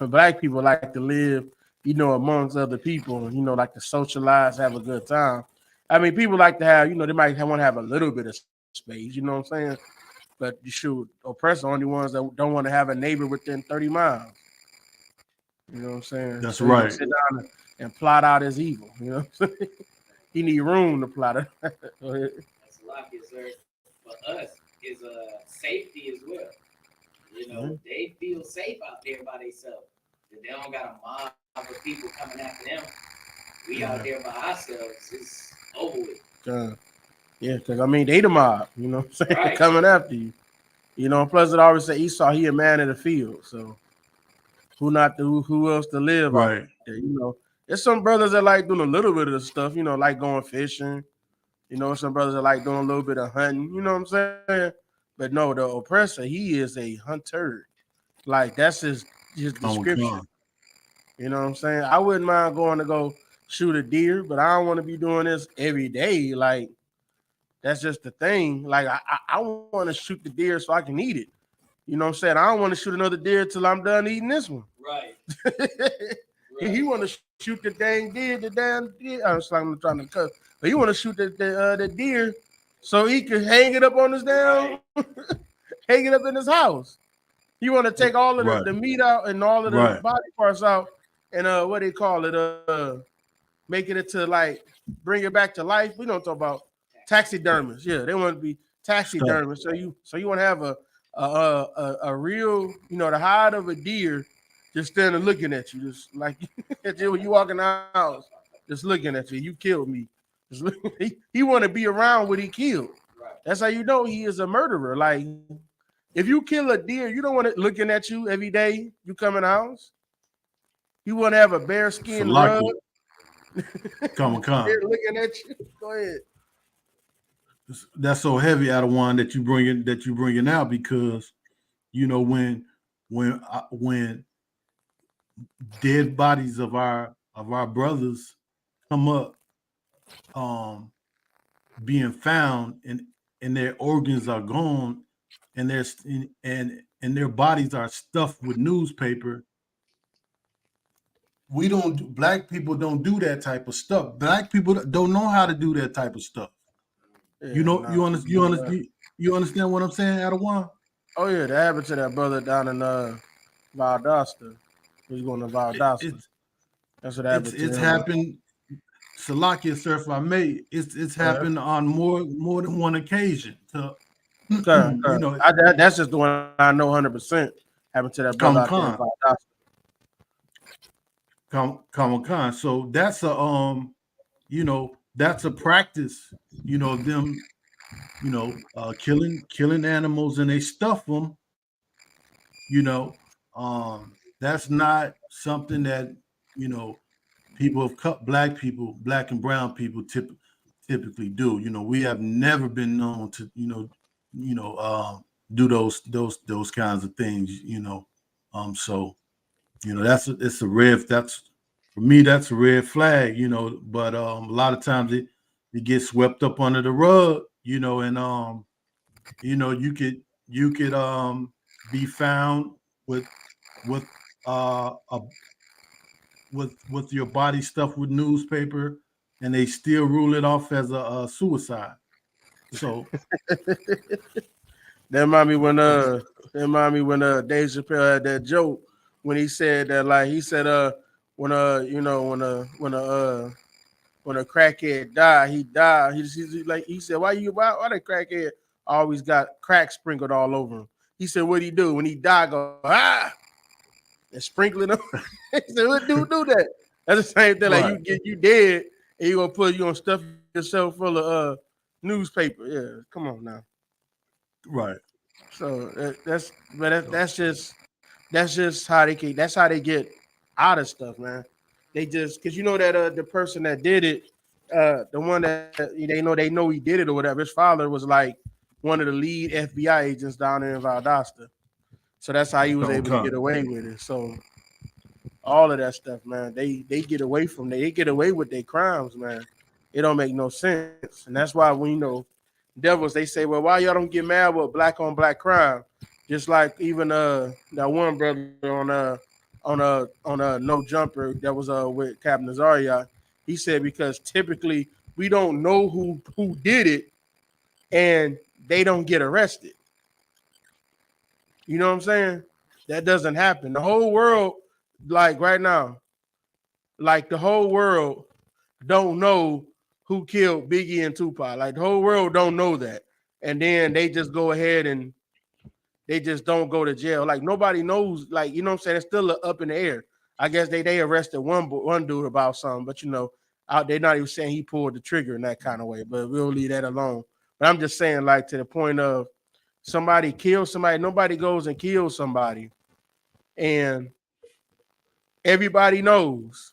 G: Black people like to live, amongst other people, like to socialize, have a good time. I mean, people like to have, they might want to have a little bit of space, you know what I'm saying? But you should oppress the only ones that don't want to have a neighbor within 30 miles. You know what I'm saying?
H: That's
G: So he can
H: right.
G: sit down and plot out his evil. You know what I'm saying? He need room to plot it. Go ahead.
I: That's a lot, sir. For us, is safety as well. They feel safe out there by themselves. They don't got a mob of people coming after them. We out there by ourselves. It's over with.
G: Yeah, because I mean, they the mob. You know what I'm saying?
I: Right.
G: Coming after you. Plus, it always say Esau, he a man in the field. So who else to live out
H: Right.
G: there? There's some brothers that like doing a little bit of the stuff. Like going fishing. Some brothers that like doing a little bit of hunting. You know what I'm saying? But no, the oppressor, he is a hunter. Like that's his description. You know what I'm saying? I wouldn't mind going to go shoot a deer, but I don't want to be doing this every day. Like that's just the thing. Like I want to shoot the deer so I can eat it. You know what I'm saying? I don't want to shoot another deer till I'm done eating this one.
I: Right.
G: He want to shoot the damn deer. I'm trying to cut, but he want to shoot the deer so he can hang it up on his hang it up in his house. He want to take all of the meat out and all of the body parts out and what they call it, making it to like bring it back to life. We don't talk about taxidermists. Yeah, they want to be
H: Stuff.
G: taxidermists. So you want to have a real, the hide of a deer just standing looking at you, just like when you walk in the house, just looking at you. You killed me. Just look, he want to be around what he killed. That's how you know he is a murderer. Like if you kill a deer, you don't want it looking at you every day. You come in the house. You want to have a bear skin rug.
H: Salaki, Comic Con.
G: They're looking at you. Go ahead.
H: That's so heavy, out of one that you bringing out, because when dead bodies of our brothers come up, being found, and their organs are gone, and their bodies are stuffed with newspaper. Black people don't do that type of stuff. Black people don't know how to do that type of stuff.
G: Yeah,
H: You understand what I'm saying, Adawan?
G: Oh yeah, that happened to that brother down in Valdosta. He's going to Valdosta. That's what happened to
H: It's
G: him.
H: happened. Salakia, sir, if I may, it's happened on more than one occasion. To,
G: that's just the one I know 100% happened to that brother out there in Valdosta.
H: Comic Con. So that's that's a practice. Them, killing animals, and they stuff them. That's not something that people of black and brown people typically do. We have never been known to do those kinds of things. So it's a red. For me, that's a red flag. But a lot of times it gets swept up under the rug. And you could be found with with your body stuffed with newspaper, and they still rule it off as a suicide. So
G: that remind me when Dave Chappelle had that joke when he said that, like he said when a crackhead died, he died. He said, why the crackhead always got crack sprinkled all over him? He said, what'd he do when he died? Go and sprinkling them. He said, what do that? That's the same thing. Like you dead, and you gonna stuff yourself full of newspaper. Yeah, come on now.
H: Right.
G: So that's just how they get. That's how they get out of stuff, man. They just because that the person that did it, the one that they know he did it or whatever. His father was like one of the lead FBI agents down there in Valdosta. So that's how he was able to get away with it. So all of that stuff, man, they get away from they get away with their crimes, man. It don't make no sense. And that's why when devils, they say, well, why y'all don't get mad with black on black crime? Just like even that one brother on a no jumper that was with Captain Azaria, he said because typically we don't know who did it and they don't get arrested. You know what I'm saying? That doesn't happen. The whole world, like right now, like the whole world don't know who killed Biggie and Tupac. Like the whole world don't know that. And then they just go ahead and they just don't go to jail. Like nobody knows, like, you know what I'm saying? It's still up in the air. I guess they arrested one dude about something, but they're not even saying he pulled the trigger in that kind of way, but we'll leave that alone. But I'm just saying, like, to the point of somebody kills somebody, nobody goes and kills somebody. And everybody knows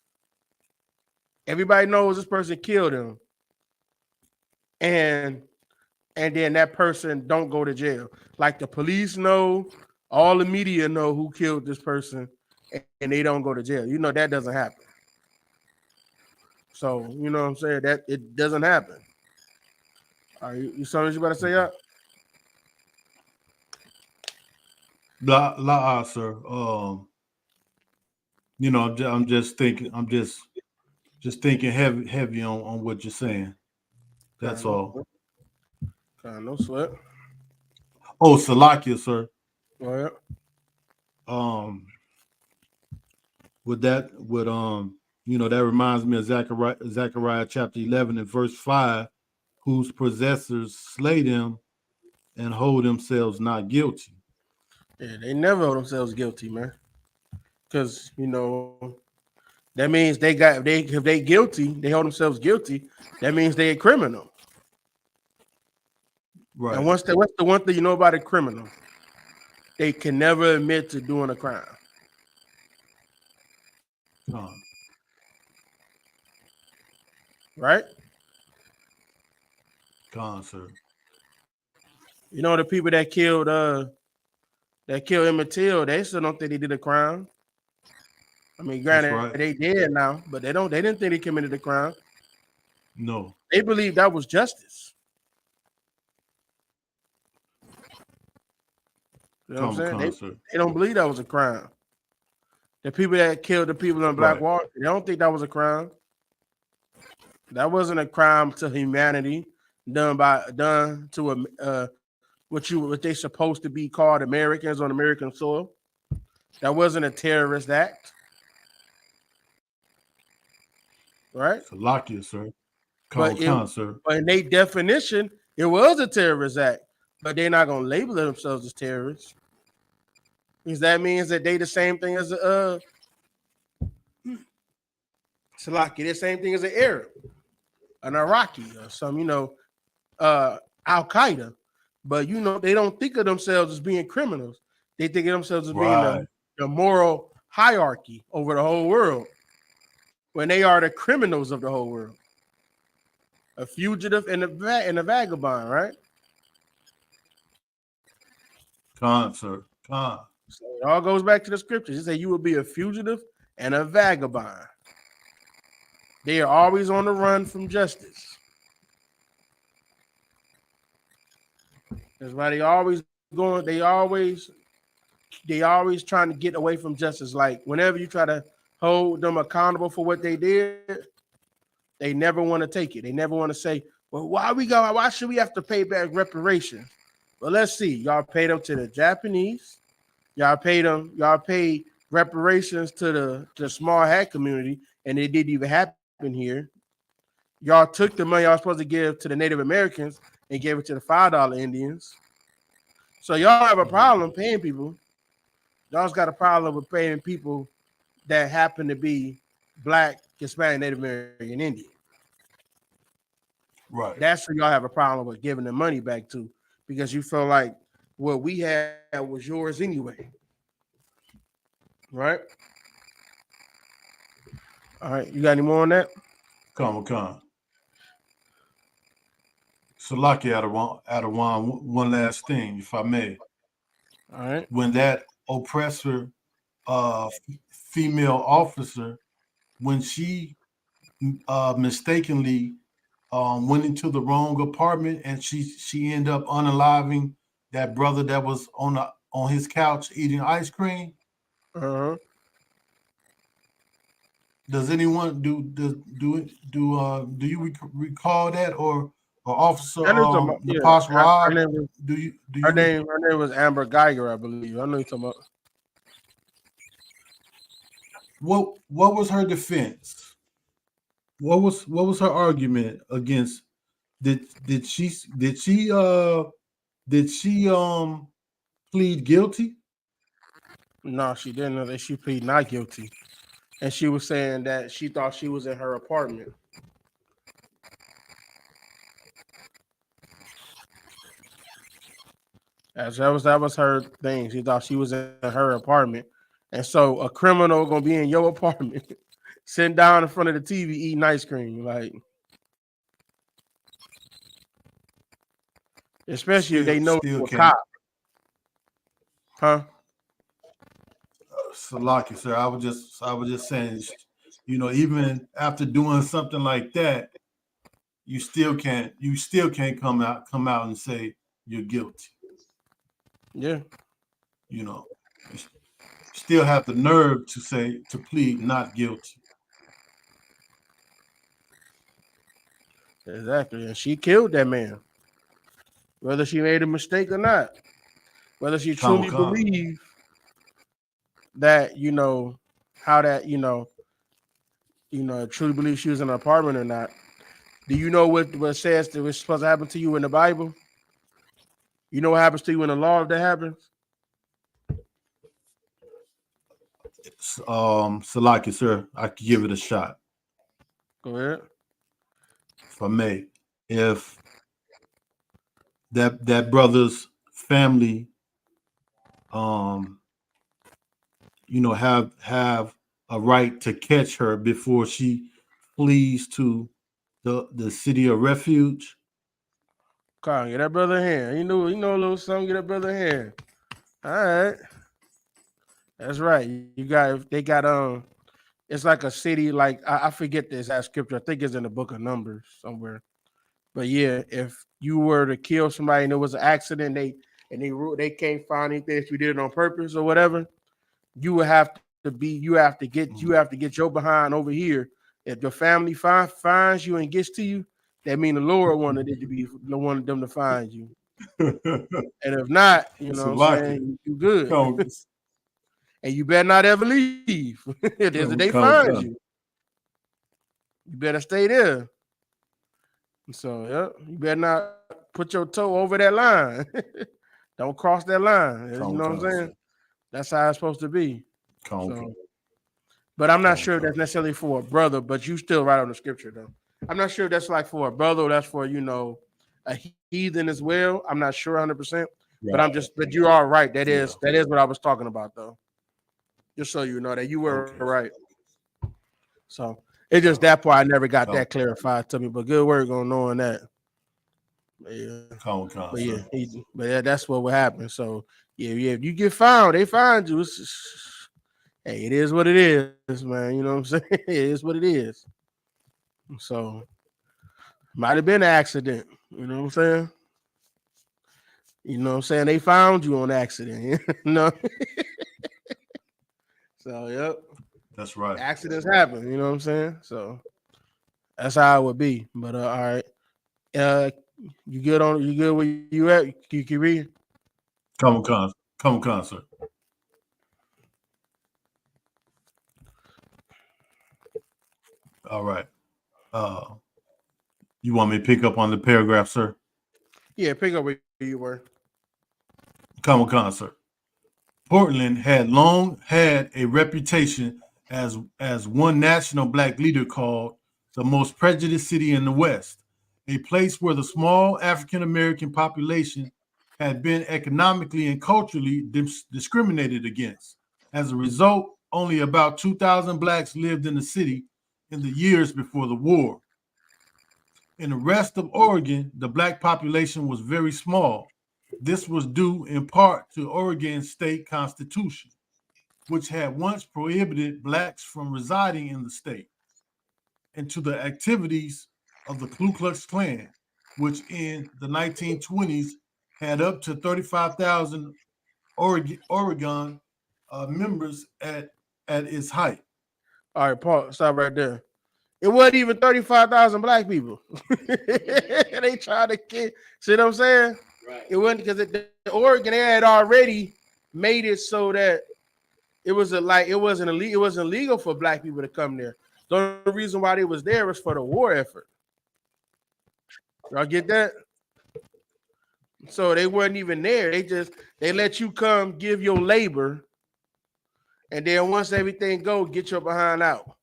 G: this person killed him. And then that person don't go to jail. Like the police know, all the media know who killed this person, and they don't go to jail. That doesn't happen. So, you know what I'm saying? That it doesn't happen. Are you something you about to say up?
H: Sir. I'm just thinking. I'm just thinking heavy on what you're saying. That's all.
G: No sweat.
H: Oh, Salakia, sir.
G: Oh, yeah.
H: With that, that reminds me of Zechariah chapter 11 and verse 5, whose possessors slay them and hold themselves not guilty.
G: Yeah, they never hold themselves guilty, man. Because that means if they guilty, they hold themselves guilty. That means they a criminal.
H: Right.
G: And what's the one thing you know about a criminal? They can never admit to doing a crime. Right?
H: Sir.
G: You know the people that killed Emmett Till, they still don't think they did a crime. I mean, granted, they did now, but they didn't think they committed a crime.
H: No.
G: They believe that was justice. You know what I'm saying? They don't believe that was a crime. The people that killed the people in Black Wall, they don't think that was a crime. That wasn't a crime to humanity done to what they supposed to be called Americans on American soil. That wasn't a terrorist act. Right?
H: Lock you, sir.
G: But in their definition, it was a terrorist act. But they're not gonna label themselves as terrorists. Because that means that they the same thing as Salaki, the same thing as an Arab, an Iraqi, or some, Al Qaeda. But they don't think of themselves as being criminals. They think of themselves as being the moral hierarchy over the whole world, when they are the criminals of the whole world. A fugitive and a vagabond, right?
H: Sir.
G: So it all goes back to the scriptures. It say you will be a fugitive and a vagabond. They are always on the run from justice. That's why they always trying to get away from justice. Like whenever you try to hold them accountable for what they did, they never want to take it. They never want to say, well, why should we have to pay back reparations? Well, let's see. Y'all paid them to the Japanese. Y'all paid reparations to the small hat community, and it didn't even happen here. Y'all took the money y'all supposed to give to the Native Americans and gave it to the $5 Indians. So y'all have a problem paying people. Y'all's got a problem with paying people that happen to be Black, Hispanic, Native American, Indian.
H: Right.
G: That's who y'all have a problem with giving the money back to, because you feel like what we had was yours anyway. Right? All right. You got any more on that?
H: Come. So lucky out of one last thing, if I may.
G: All right.
H: When that oppressor female officer, when she mistakenly went into the wrong apartment and she ended up unaliving that brother that was on his couch eating ice cream.
G: Uh-huh.
H: Does anyone do you recall that, or Officer Napash Rob?
G: Her name was Amber Geiger, I believe. I know you're talking about.
H: What was her defense? What was her argument against? Did she plead guilty?
G: No, she didn't. She plead not guilty, and she was saying that she thought she was in her apartment. That was her thing. She thought she was in her apartment, and so a criminal gonna be in your apartment, sitting down in front of the TV eating ice cream, like. Especially if they know you're a cop. Huh?
H: Salaki, sir. I was just saying, even after doing something like that, you still can't come out and say you're guilty.
G: Yeah.
H: You still have the nerve to plead not guilty.
G: Exactly. And she killed that man. Whether she made a mistake or not. Whether she truly believed that, how that truly believe she was in an apartment or not. Do you know what says that was supposed to happen to you in the Bible? You know what happens to you in the law if that happens?
H: Salaki, sir, I could give it a shot.
G: Go ahead.
H: If I may. If that brother's family have a right to catch her before she flees to the city of refuge.
G: Come on, get that brother a hand. You know a little something, get that brother a hand. All right. That's right. They got it's like a city, like I forget this as scripture. I think it's in the book of Numbers somewhere. But yeah, if you were to kill somebody and there was an accident, they can't find anything if you did it on purpose or whatever, you have to get your behind over here. If your family finds you and gets to you, that means the Lord wanted them to find you. And if not, you know what I'm saying, you good. And you better not ever leave. There's a day finds you. You better stay there. So yeah, you better not put your toe over that line. Don't cross that line. You know what I'm saying? That's how it's supposed to be. So, but I'm not sure if that's necessarily for a brother, but you still right on the scripture though. I'm not sure if that's like for a brother or that's for, a heathen as well. I'm not sure 100%. Right. But you are right. That is what I was talking about though. Just so you know that you were right. So it's just that part I never got that clarified to me, but good work on knowing that. But yeah, that's what would happen. So yeah, if you get found, they find you. Hey, it is what it is, man. You know what I'm saying? It is what it is. So might have been an accident. You know what I'm saying? You know what I'm saying? They found you on accident. No. So yep.
H: That's right.
G: Accidents happen, you know what I'm saying? So that's how it would be. But all right. You good where you at? You can read?
H: Come on, sir. All right. You want me to pick up on the paragraph, sir?
G: Yeah, pick up where you were.
H: Come on, sir. Portland had long had a reputation as one national black leader called the most prejudiced city in the West, a place where the small African American population had been economically and culturally discriminated against. As a result, only about 2,000 blacks lived in the city in the years before the war. In the rest of Oregon, the black population was very small. This was due in part to Oregon's state constitution, which had once prohibited blacks from residing in the state, and to the activities of the Ku Klux Klan, which in the 1920s had up to 35,000 Oregon members at its height.
G: All right, Paul, stop right there. It wasn't even 35,000 black people. They tried to kill. See what I'm saying? Right. It wasn't because the Oregon had already made it so that it wasn't illegal for black people to come there. The only reason why they was there was for the war effort. Y'all get that? So they weren't even there. They let you come, give your labor, and then once everything go, get your behind out.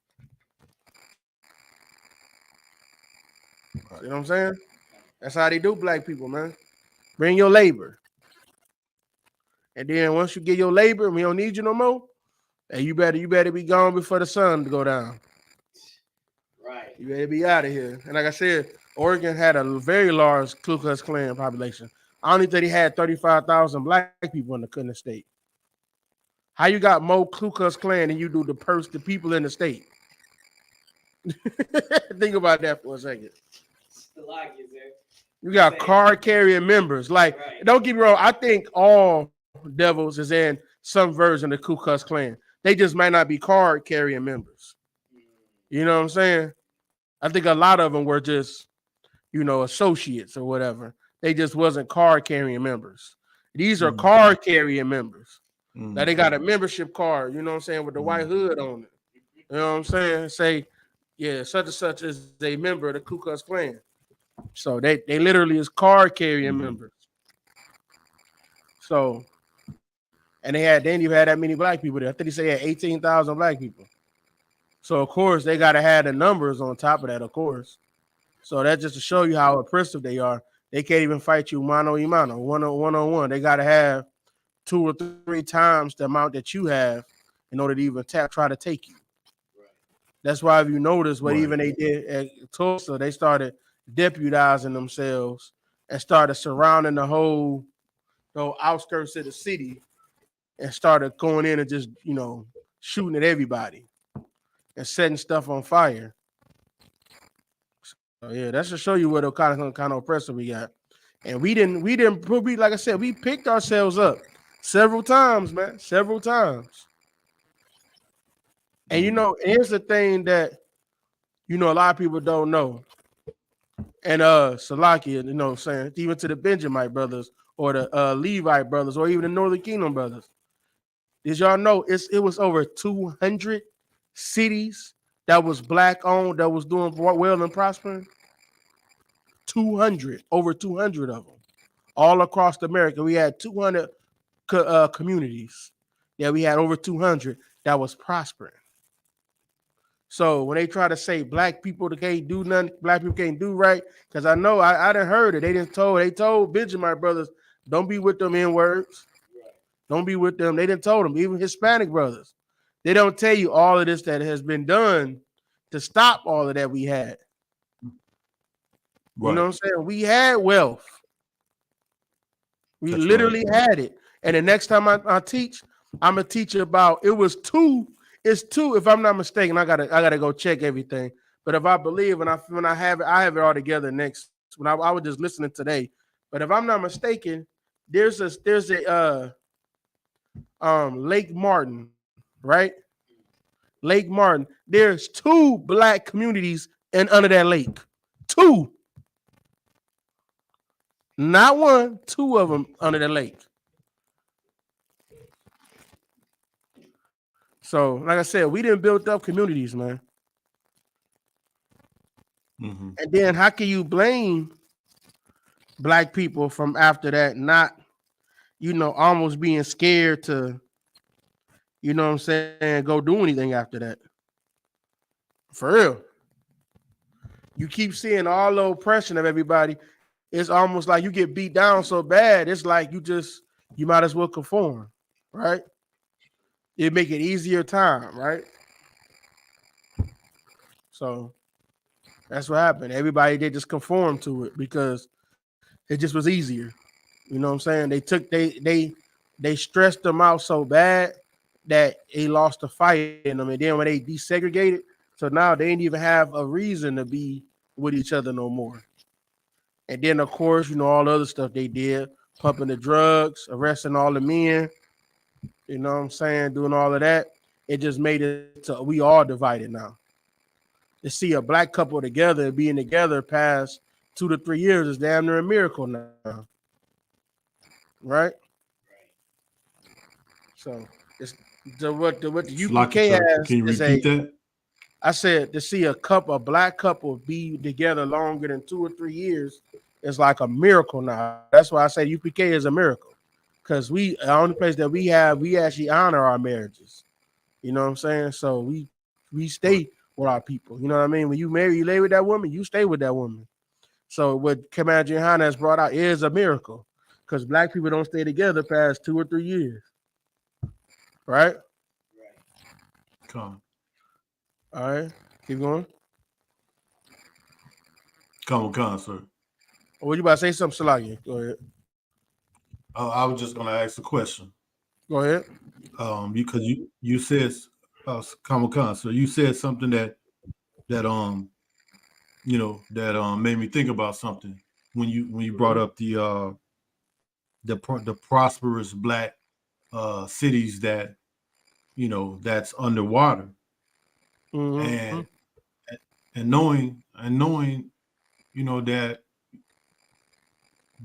G: You know what I'm saying? That's how they do black people, man. Bring your labor. And then once you get your labor and we don't need you no more, hey, you better be gone before the sun to go down. Right. You better be out of here. And like I said, Oregon had a very large Ku Klux Klan population. I only think he had 35,000 black people in the state. How you got more Ku Klux Klan than you do the people in the state? Think about that for a second. You got card carrying members. Like, don't get me wrong. I think all devils is in some version of the Ku Klux Klan. They just might not be card carrying members. You know what I'm saying? I think a lot of them were just, associates or whatever. They just wasn't card carrying members. These are card carrying members. Like they got a membership card, you know what I'm saying, with the white hood on it. You know what I'm saying? Say, yeah, such and such is a member of the Ku Klux Klan. So they literally is card carrying members. So, and they didn't even have that many black people there. I think they say had 18,000 black people. So of course they gotta have the numbers on top of that, of course. So that's just to show you how oppressive they are. They can't even fight you mano a mano, one on one. They gotta have 2 or 3 times the amount that you have in order to even try to take you. That's why if you notice what even they did at Tulsa, they started deputizing themselves and started surrounding the whole outskirts of the city and started going in and just, shooting at everybody and setting stuff on fire. So yeah, that's to show you what kind of oppressor we got. And we like I said, we picked ourselves up several times, man, several times. And here's the thing that a lot of people don't know. And Salakia, saying even to the Benjamite brothers or the Levite brothers or even the Northern Kingdom brothers. Did y'all know it was over 200 cities that was black owned that was doing well and prospering? 200, over 200 of them, all across America. We had 200 communities. Yeah, we had over 200 that was prospering. So when they try to say black people can't do nothing, black people can't do right, because I know I done heard it. They told Benjamin brothers, don't be with them N-words. Don't be with them. They didn't told them, even Hispanic brothers. They don't tell you all of this that has been done to stop all of that we had. Right. You know what I'm saying? We had wealth. We literally had it. And the next time I teach, I'm gonna teach about it's two, if I'm not mistaken. I gotta go check everything. But if I believe when I have it all together next when I was just listening today. But if I'm not mistaken, there's a Lake Martin, right? Lake Martin. There's 2 black communities under that lake. 2. Not 1, 2 of them under the lake. So, like I said, we didn't build up communities, man. Mm-hmm. And then how can you blame black people from after that not, almost being scared to, what I'm saying, go do anything after that? For real. You keep seeing all the oppression of everybody. It's almost like you get beat down so bad. It's like you might as well conform, right? It make it easier time, right? So that's what happened. Everybody, they just conformed to it because it just was easier. You know what I'm saying? They stressed them out so bad that they lost the fight in them. And then when they desegregated, so now they didn't even have a reason to be with each other no more. And then, of course, all the other stuff they did, pumping the drugs, arresting all the men, you know what I'm saying, doing all of that. It just made it to we all divided now. To see a black couple together, being together past 2 to 3 years is damn near a miracle now. Right? So it's what the UPK has.
H: Can you repeat that?
G: I said to see a black couple be together longer than 2 or 3 years is like a miracle now. That's why I say UPK is a miracle. Because the only place that we actually honor our marriages. You know what I'm saying? So we stay with our people. You know what I mean? When you marry, you lay with that woman, you stay with that woman. So what Commander YAHANNA has brought out is a miracle. Because black people don't stay together past 2 or 3 years. Right?
H: Come.
G: All right. Keep going.
H: Come on, sir.
G: What you about to say something, Salaki? Go ahead.
H: I was just going to ask a question.
G: Go ahead.
H: Because you said, so you said something that made me think about something when you brought up the prosperous black cities that that's underwater. Mm-hmm. and knowing that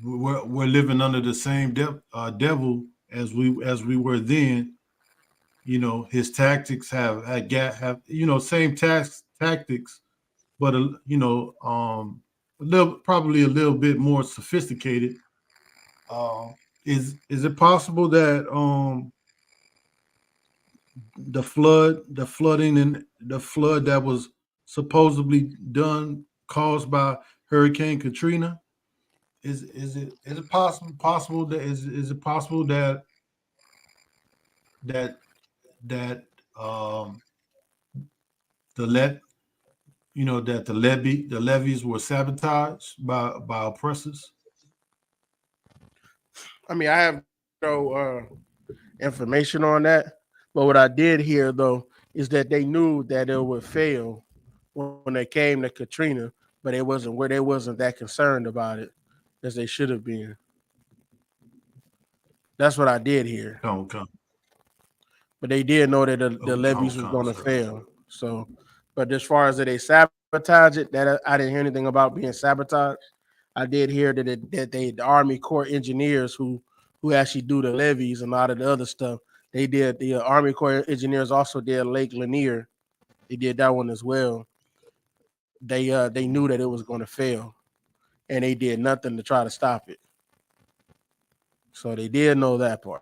H: we're living under the same devil as we were then. You know, his tactics have same tactics, but probably a little bit more sophisticated. Is it possible that the flood that was supposedly done caused by Hurricane Katrina, is it possible that that the let that the levees were sabotaged by oppressors?
G: I mean, I have no information on that, but what I did hear though is that they knew that it would fail when they came to Katrina, but they wasn't that concerned about it as they should have been. That's what I did hear.
H: Come.
G: But they did know that the levees was going to
H: Sir.
G: fail. So, but as far as that they sabotage it, that I didn't hear anything about being sabotaged. I did hear that the Army Corps engineers who actually do the levees and a lot of the other stuff, they did. The Army Corps engineers also did Lake Lanier. They did that one as well. They knew that it was going to fail, and they did nothing to try to stop it. So they did know that part.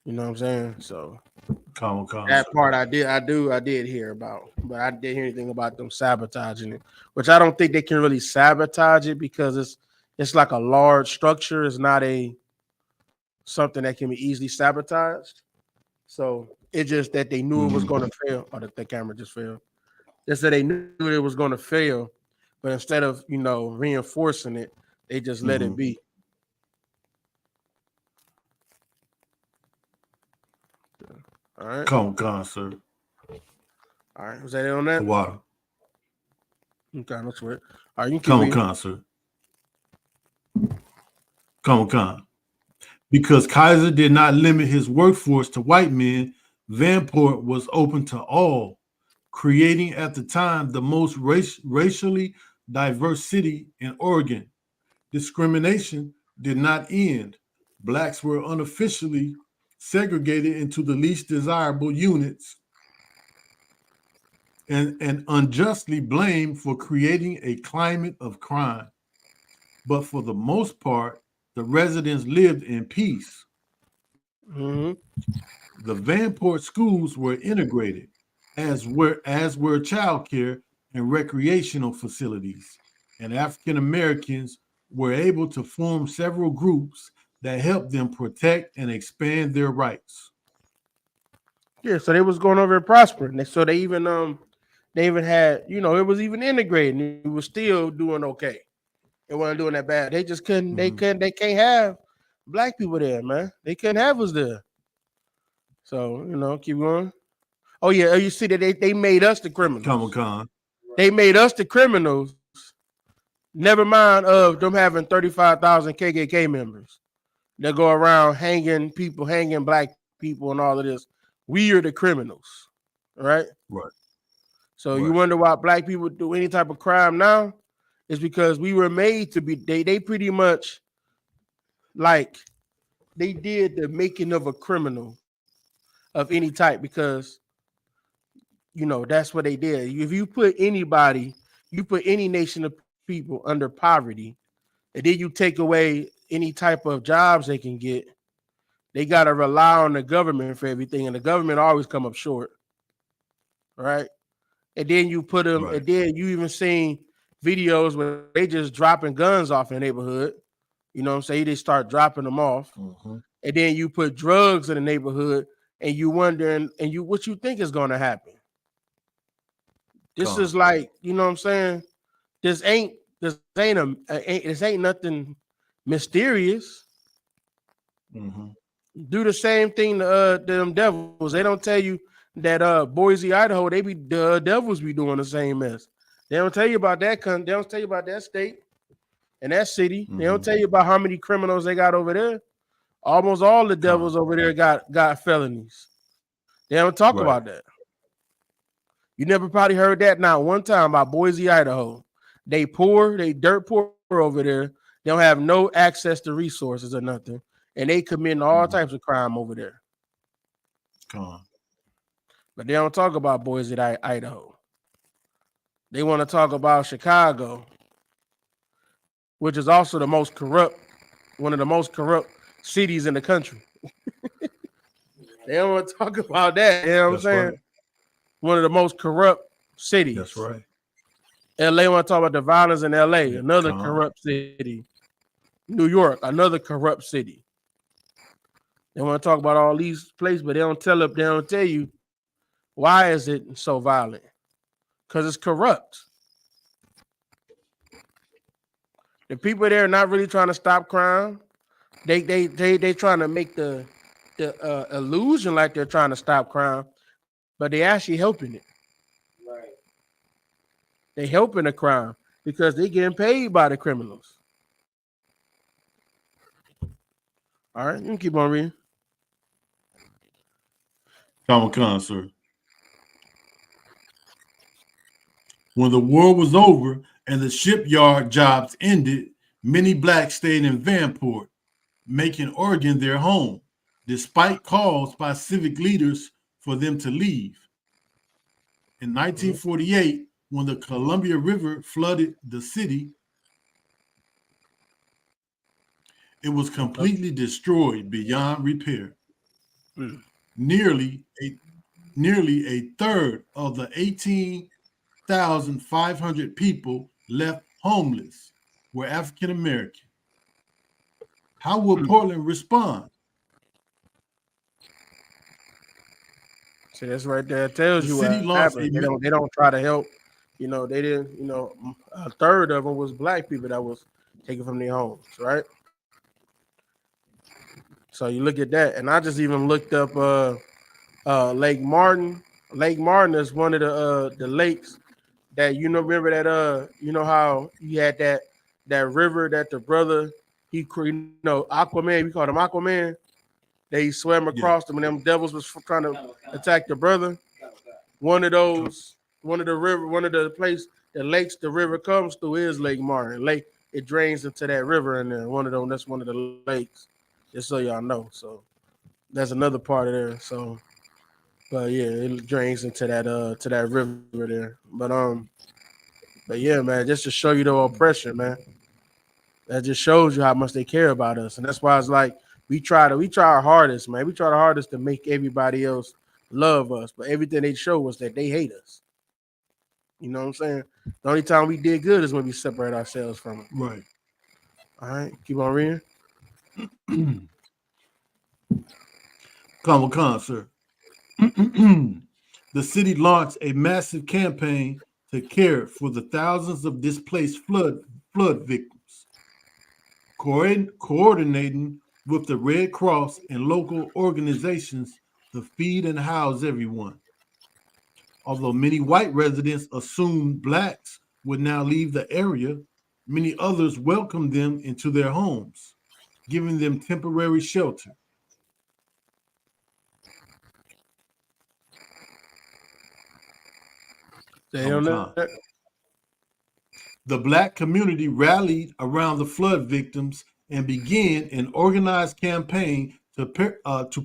G: You know what I'm saying? So that part I did hear about, but I didn't hear anything about them sabotaging it, which I don't think they can really sabotage it because it's like a large structure. It's not something that can be easily sabotaged. So it's just that they knew it was going to fail. Oh, the camera just failed. Just that they knew it was going to fail, but instead of reinforcing it, they just let it be. All right.
H: Come, sir.
G: All right. Was that it on that?
H: The water.
G: Okay, no sweat. All right, you can keep
H: come, sir. Come. Because Kaiser did not limit his workforce to white men, Vanport was open to all, creating at the time the most racially diverse city in Oregon. Discrimination did not end. Blacks were unofficially segregated into the least desirable units and unjustly blamed for creating a climate of crime. But for the most part, the residents lived in peace.
G: Mm-hmm.
H: The Vanport schools were integrated, as were childcare and recreational facilities, and African Americans were able to form several groups that helped them protect and expand their rights.
G: Yeah, so they was going over and prospering. So they even had, it was even integrated and it was still doing okay. It wasn't doing that bad. They just couldn't, they can't have black people there, man. They couldn't have us there. So, keep going. Oh, yeah. You see that they made us the criminals. They made us the criminals. Never mind of them having 35,000 KKK members that go around hanging black people and all of this. We are the criminals, right?
H: Right.
G: So you wonder why black people do any type of crime now? It's because we were made to be, they pretty much like they did the making of a criminal of any type because, that's what they did. If you put anybody, you put any nation of people under poverty, and then you take away any type of jobs they can get, they got to rely on the government for everything, and the government always come up short, right? And then you put them, and then you even seen videos where they just dropping guns off in the neighborhood. You know what I'm saying? They start dropping them off, and then you put drugs in the neighborhood, and you wondering, and what you think is going to happen? This is like, you know what I'm saying? This ain't nothing mysterious. Do the same thing to them devils. They don't tell you that Boise, Idaho, the devils be doing the same mess. They don't tell you about that. They don't tell you about that state and that city. They don't tell you about how many criminals they got over there. Almost all the devils over there got felonies. They don't talk about that. You never probably heard that not one time about Boise, Idaho. They dirt poor over there. They don't have no access to resources or nothing. and they committing all types of crime over there.
H: Come on.
G: But they don't talk about Boise, Idaho. They want to talk about Chicago, which is also the most corrupt, one of the most corrupt cities in the country. They don't want to talk about that. You know what I'm saying?
H: Right.
G: One of the most corrupt cities.
H: That's right.
G: LA want to talk about the violence in LA,
H: Yeah,
G: another
H: come on.
G: corrupt city. New York, another corrupt city. They want to talk about all these places, but they don't tell you why is it so violent? Because it's corrupt. The people there are not really trying to stop crime. They trying to make the illusion like they're trying to stop crime, but they actually helping it.
I: Right.
G: They helping the crime because they getting paid by the criminals. All right, you can keep on reading.
H: Come on, sir. When the war was over and the shipyard jobs ended, many blacks stayed in Vanport, making Oregon their home, despite calls by civic leaders for them to leave. In 1948, when the Columbia River flooded the city, it was completely destroyed beyond repair. Nearly a third of the 18,500 people left homeless were African American. How will Portland respond?
G: See, that's right there. It tells
H: The
G: you
H: city
G: what
H: launched
G: happened. They don't try to help. You know, they didn't. You know, a third of them was black people that was taken from their homes, right? So you look at that, and I just even looked up Lake Martin. Lake Martin is one of the lakes that remember that you know how you had that river that the brother Aquaman, we called him Aquaman. They swam across them and them devils was trying to attack the brother. One of those, one of the lakes the river comes through is Lake Martin. Lake, it drains into that river and then that's one of the lakes. Just so y'all know. So that's another part of there. So but yeah, it drains into that river there. But yeah, man, just to show you the oppression, man. That just shows you how much they care about us. And that's why it's like we try our hardest, man. We try our hardest to make everybody else love us, but everything they show us that they hate us. You know what I'm saying? The only time we did good is when we separate ourselves from them.
H: Right.
G: All right, keep on reading.
H: Come on, sir. The city launched a massive campaign to care for the thousands of displaced flood victims, coordinating with the Red Cross and local organizations to feed and house everyone. Although many white residents assumed blacks would now leave the area, many others welcomed them into their homes, giving them temporary shelter. The black community rallied around the flood victims and began an organized campaign to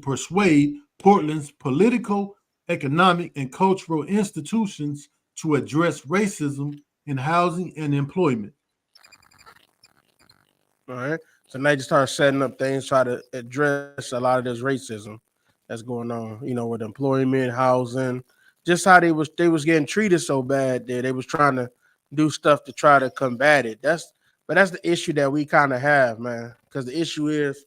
H: persuade Portland's political, economic, and cultural institutions to address racism in housing and employment.
G: All right. So now you start setting up things, try to address a lot of this racism that's going on, with employment, housing, just how they was getting treated so bad that they was trying to do stuff to try to combat it. That's the issue that we kind of have, man. Because the issue is,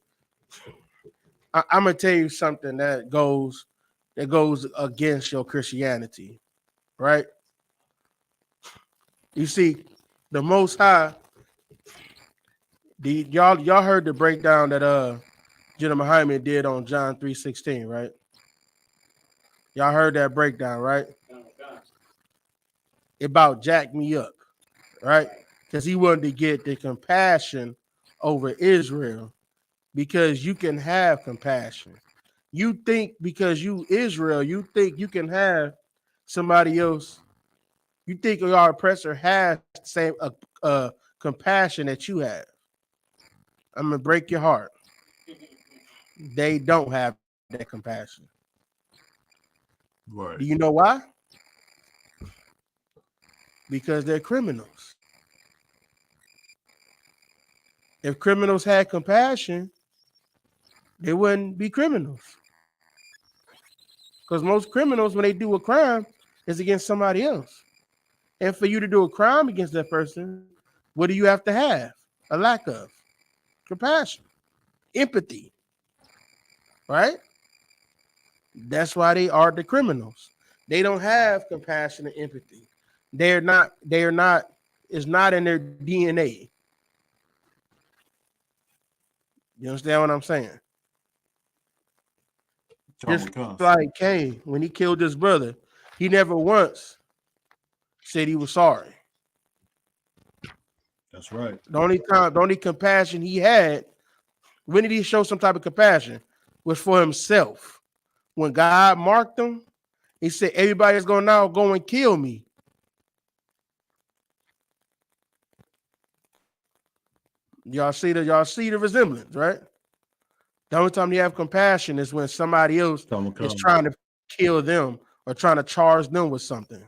G: I'm gonna tell you something that goes against your Christianity, right? You see, the Most High. Y'all heard the breakdown that Jenna Muhammad did on John 3:16, right? Y'all heard that breakdown, right? About jack me up, right? Because he wanted to get the compassion over Israel, because you can have compassion. You think because you Israel, you think you can have somebody else. You think your oppressor has the same compassion that you have. I'm gonna break your heart. they don't have that compassion.
H: Right.
G: Do you know why? Because they're criminals. If criminals had compassion, they wouldn't be criminals. Because most criminals, when they do a crime, is against somebody else. And for you to do a crime against that person, what do you have to have? A lack of compassion, empathy, right? That's why they are the criminals. They don't have compassion and empathy. They're not, it's not in their DNA. You understand what I'm saying? Just like Cain, when he killed his brother, he never once said he was sorry.
H: That's right.
G: The only compassion he had, when did he show some type of compassion? Was for himself. When God marked him, he said, everybody's going to now go and kill me. Y'all see the resemblance, right? The only time you have compassion is when somebody else is trying to kill them or trying to charge them with something.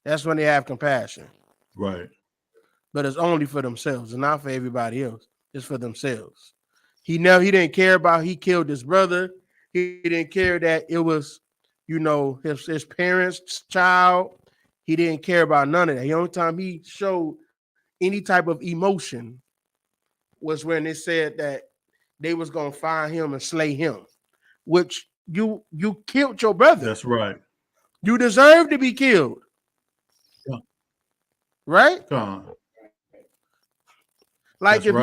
G: That's when they have compassion.
H: Right.
G: But it's only for themselves and not for everybody else. It's for themselves. He didn't care about he killed his brother. He didn't care that it was, his parents' child. He didn't care about none of that. The only time he showed any type of emotion was when they said that they was gonna find him and slay him, which you killed your brother.
H: That's right.
G: You deserve to be killed. Yeah. Right? Like if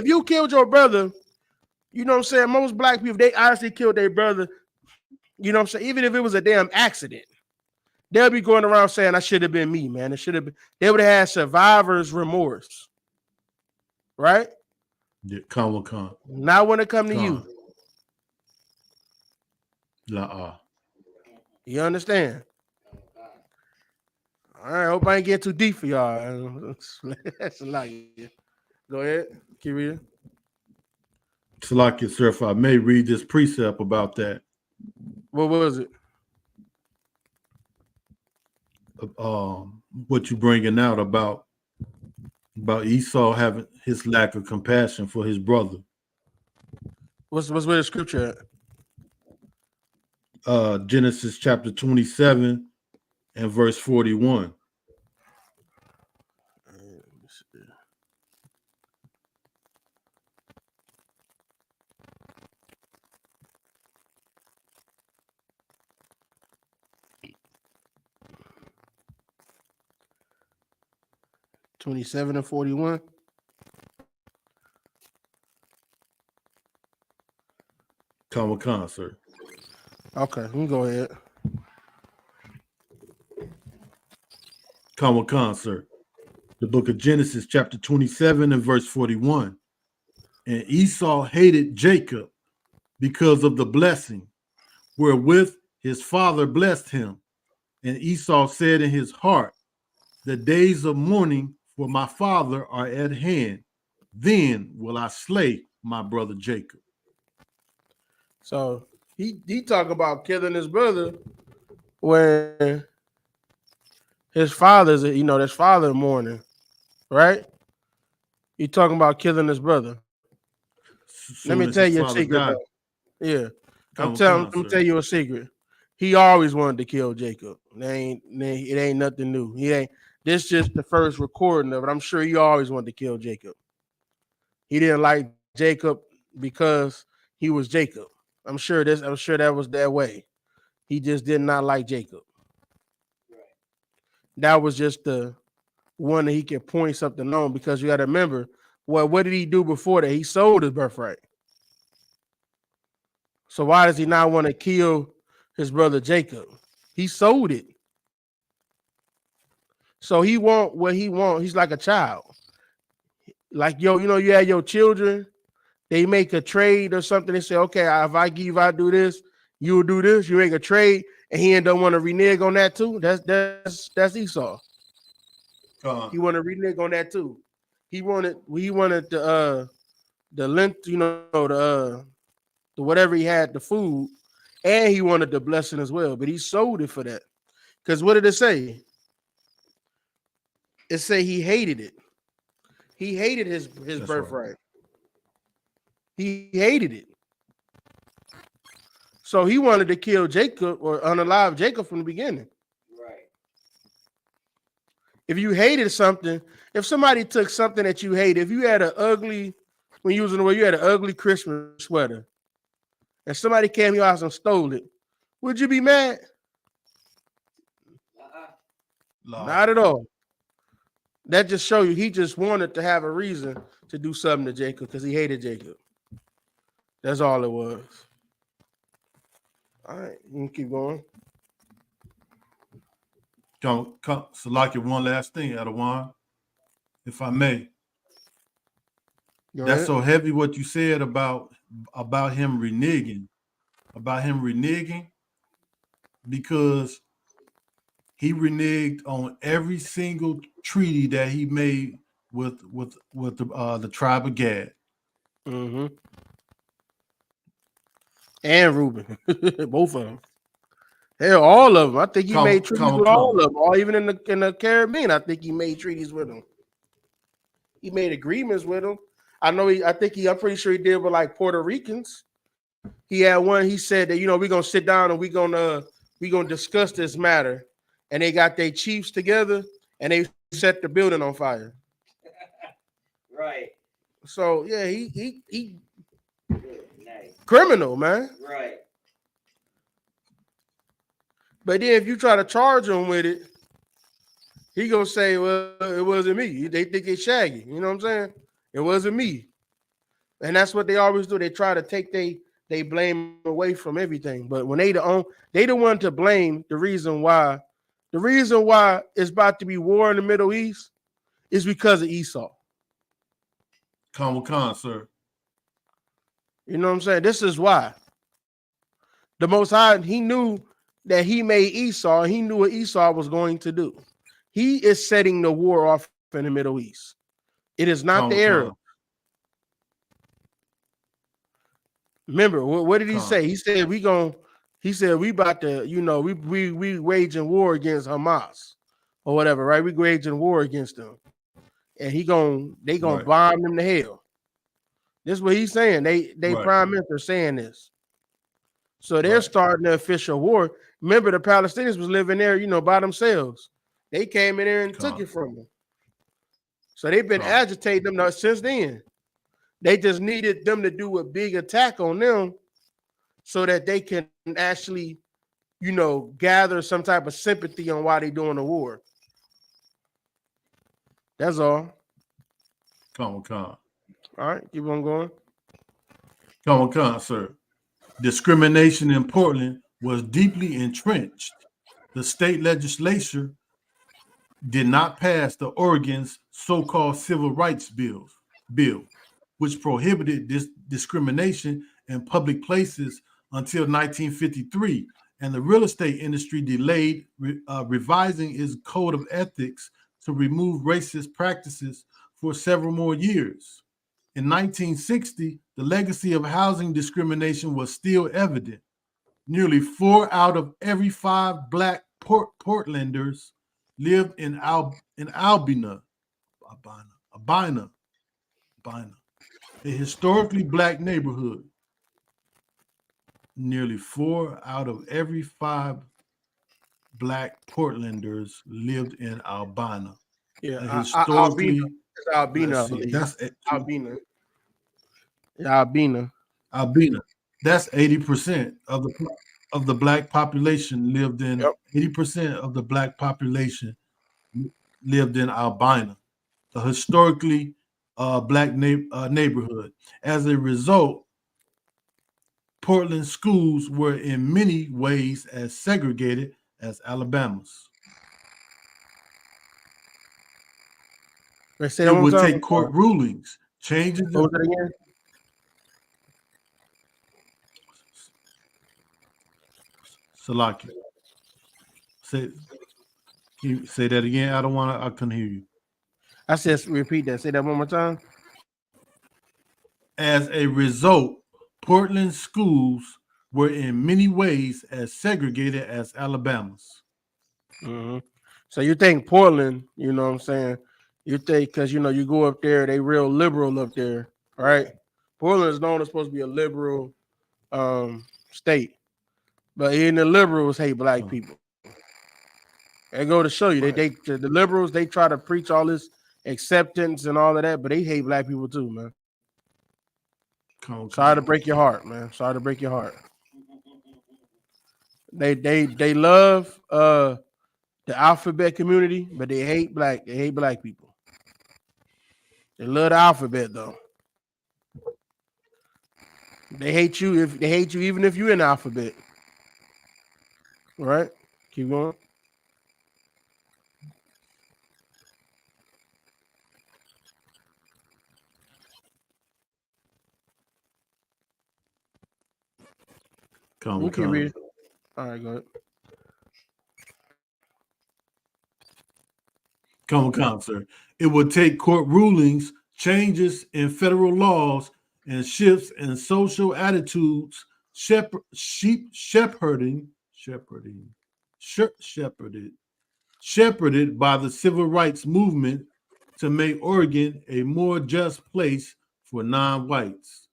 G: you killed your brother, you know what I'm saying? Most black people, they honestly killed their brother, you know what I'm saying? Even if it was a damn accident, they'll be going around saying, I should have been me, man. It should have been, they would have had survivor's remorse. Right?
H: Yeah,
G: not when it come to you. You understand? All right, hope I ain't get too deep for y'all. That's a lot. Go ahead, Kyria.
H: Salakia, sir, if I may read this precept about that.
G: What was it?
H: What you bringing out about Esau having his lack of compassion for his brother.
G: What's where the scripture
H: at? Genesis chapter 27 and verse 41.
G: (27 and 41).
H: Khan, sir.
G: Okay, we can go ahead.
H: Khan, sir. The book of Genesis, chapter 27 and verse 41. And Esau hated Jacob because of the blessing wherewith his father blessed him. And Esau said in his heart, the days of mourning for my father are at hand. Then will I slay my brother Jacob.
G: So he talk about killing his brother when his father's, his father mourning, right? He talking about killing his brother. Let me tell you a secret. Yeah, let me tell you a secret. He always wanted to kill Jacob. It ain't nothing new. This just the first recording of it. I'm sure he always wanted to kill Jacob. He didn't like Jacob because he was Jacob. I'm sure that was that way. He just did not like Jacob. That was just the one that he could point something on, because you got to remember, what did he do before that? He sold his birthright. So why does he not want to kill his brother Jacob? He sold it. So he want what he want. He's like a child. Like, you have your children, they make a trade or something. They say, okay, if I do this, you'll do this. You make a trade, and he don't want to renege on that too. That's Esau. He want to renege on that too. He wanted to the length, the whatever he had, the food, and he wanted the blessing as well. But he sold it for that. Because what did it say? It say he hated it. He hated his
H: That's
G: birthright.
H: right.
G: He hated it. So he wanted to kill Jacob or unalive Jacob from the beginning.
I: Right.
G: If you hated something, if somebody took something that you hated, if you had an ugly, when you was in the way, you had an ugly Christmas sweater, and somebody came to your house and stole it, would you be mad? Not at all. That just show you he just wanted to have a reason to do something to Jacob because he hated Jacob. That's all it was. All right, you can keep going.
H: Salaki, one last thing, Adawan, if I may. That's so heavy what you said about him reneging. About him reneging, because he reneged on every single treaty that he made with the tribe of Gad.
G: Mm-hmm. And Reuben, both of them. Hell, all of them. I think he made treaties with all of them. Or even in the Caribbean, I think he made treaties with them. He made agreements with them. I'm pretty sure he did with like Puerto Ricans. He had one. He said that we're gonna sit down and we're gonna discuss this matter. And they got their chiefs together and they set the building on fire.
I: Right.
G: So yeah, he criminal, man.
I: Right.
G: But then if you try to charge him with it, he gonna say, well, it wasn't me. They think it's Shaggy. You know what I'm saying? It wasn't me. And that's what they always do. They try to take they blame away from everything. But when they the one to blame, the reason why it's about to be war in the Middle East is because of Esau.
H: Khan, sir.
G: You know what I'm saying? This is why. The Most High, he knew that he made Esau, and he knew what Esau was going to do. He is setting the war off in the Middle East. It is not the Arabs. Remember, what did he say? He said we about to, we waging war against Hamas or whatever, right? We waging war against them. And they gonna bomb them to hell. This is what he's saying. They prime minister saying this. So they're starting the official war. Remember, the Palestinians was living there, by themselves. They came in there and took it from them. So they've been agitating them since then. They just needed them to do a big attack on them so that they can actually, gather some type of sympathy on why they're doing the war. That's all.
H: Khan.
G: All right, keep on going.
H: Khan, sir. Discrimination in Portland was deeply entrenched. The state legislature did not pass the Oregon's so-called Civil Rights Bill, which prohibited discrimination in public places until 1953, and the real estate industry delayed revising its code of ethics to remove racist practices for several more years. In 1960, the legacy of housing discrimination was still evident. Nearly 4 out of every 5 Black Portlanders lived in Albina, a historically Black neighborhood. Nearly 4 out of every 5 Black Portlanders lived in Albina.
G: Yeah,
H: historically,
G: Albina.
H: That's
G: Albina. Albina.
H: That's 80% of the Black population lived in. 80% of the Black population lived in Albina, a historically Black neighborhood. As a result, Portland schools were in many ways as segregated as Alabama's. It would take court rulings, changes.
G: What was it again?
H: Salaki. Say that again. I couldn't hear you.
G: I said repeat that. Say that one more time.
H: As a result, Portland schools were in many ways as segregated as Alabama's.
G: Mm-hmm. So you think Portland, you know what I'm saying? You think because you go up there, they real liberal up there, right? Portland is known as supposed to be a liberal state, but even the liberals hate black people. They go to show you
H: Right.
G: the liberals they try to preach all this acceptance and all of that, but they hate black people too, man. Sorry to break your heart, man. Sorry to break your heart. They love the alphabet community, but they hate black people. They love the alphabet though. They hate you if they hate you even if you're in the alphabet. All right? Keep going. You keep reading. All right, go ahead.
H: Come, sir. It would take court rulings, changes in federal laws, and shifts in social attitudes, shepherded by the civil rights movement to make Oregon a more just place for non-whites.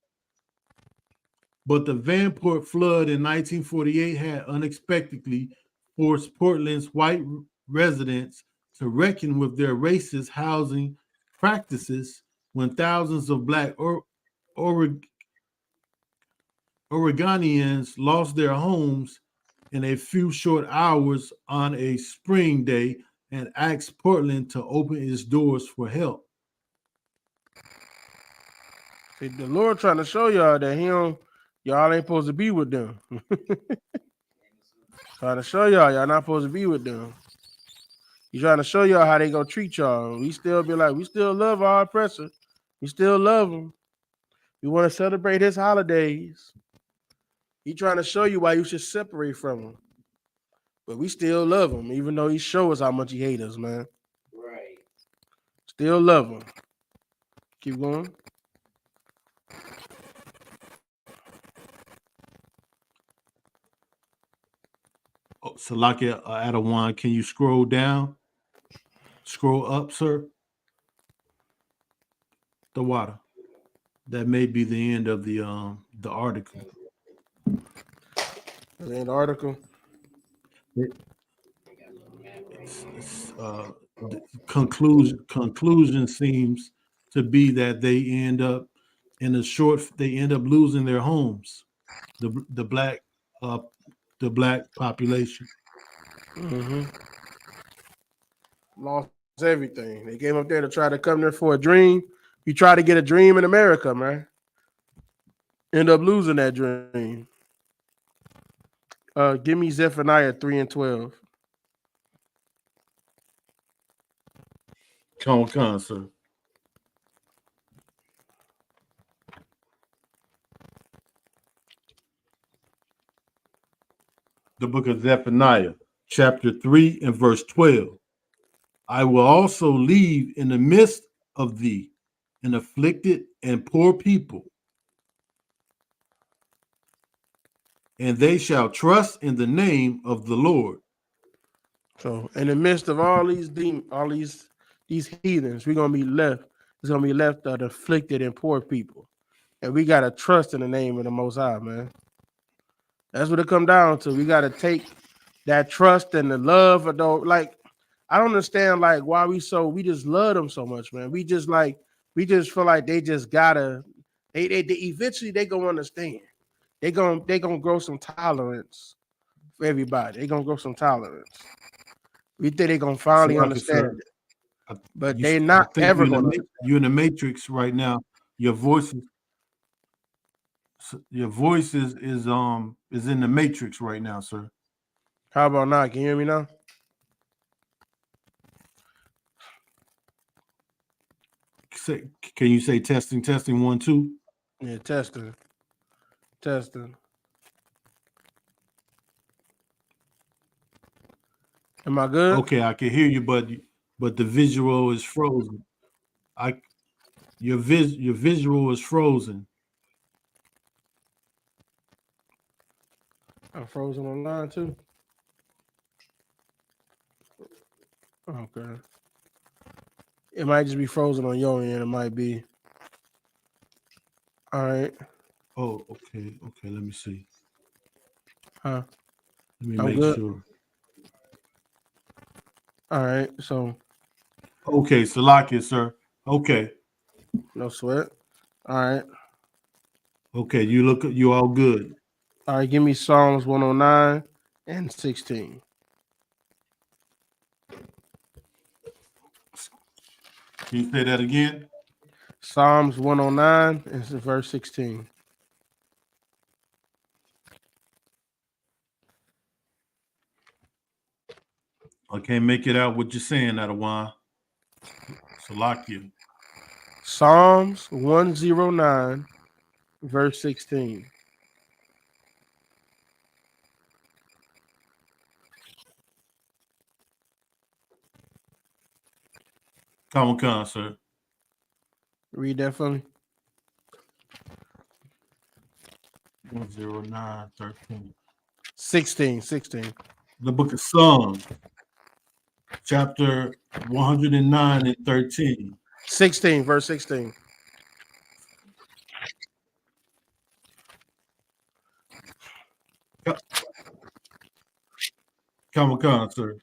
H: But the Vanport flood in 1948 had unexpectedly forced Portland's white residents to reckon with their racist housing practices when thousands of black Oregonians lost their homes in a few short hours on a spring day and asked Portland to open its doors for help.
G: See, the Lord trying to show y'all that y'all ain't supposed to be with them. Trying to show y'all not supposed to be with them. He's trying to show y'all how they gonna treat y'all. We still be like, we still love our oppressor. We still love him. We want to celebrate his holidays. He trying to show you why you should separate from him. But we still love him, even though he show us how much he hates us, man.
I: Right.
G: Still love him. Keep going.
H: Oh, Salakia Adawan, can you scroll down? Scroll up, sir. The water. That may be the end of the article.
G: The end article.
H: The conclusion seems to be that they end up losing their homes. The black population.
G: Mm-hmm. Lost everything. They came up there to try to come there for a dream. You try to get a dream in America, man. End up losing that dream. Give me Zephaniah 3 and 12.
H: Come on, sir. The book of Zephaniah, chapter 3 and verse 12. I will also leave in the midst of thee an afflicted and poor people, and they shall trust in the name of the Lord.
G: So in the midst of all these heathens, we're gonna be left. It's gonna be left of afflicted and poor people, and we gotta trust in the name of the Most High, man. That's what it come down to. We gotta take that trust and the love of those. Like, I don't understand like why we just love them so much, man. We just feel like they just gotta. They eventually they gonna understand. They gonna grow some tolerance for everybody. They gonna grow some tolerance. We think they're gonna finally understand it, but they're not ever gonna.
H: You're in the matrix right now. Your voice is in the matrix right now, sir.
G: How about now? Can you hear me now?
H: Can you say testing 1 2?
G: Yeah, testing. Am I good?
H: Okay, I can hear you, but the visual is frozen. Your visual is frozen.
G: I'm frozen online too. Okay. It might just be frozen on your end. It might be. All right.
H: Oh, okay. Okay, let me see.
G: Huh?
H: Let me
G: I'm
H: make
G: good.
H: sure.
G: All right. So
H: Okay, Salakia, sir. Okay.
G: no sweat. All right.
H: Okay, you all good.
G: All right. Give me Psalms 109 and 16.
H: Can you say that again?
G: Psalms 109 and verse 16.
H: I can't make it out what you're saying, Adawan. Salakia.
G: Psalms 109, verse 16.
H: Come on, sir.
G: Read that for me.
H: 109:13.
G: 16.
H: The book of Psalms, chapter 109 and 13.
G: 16, verse 16.
H: Come on, sir.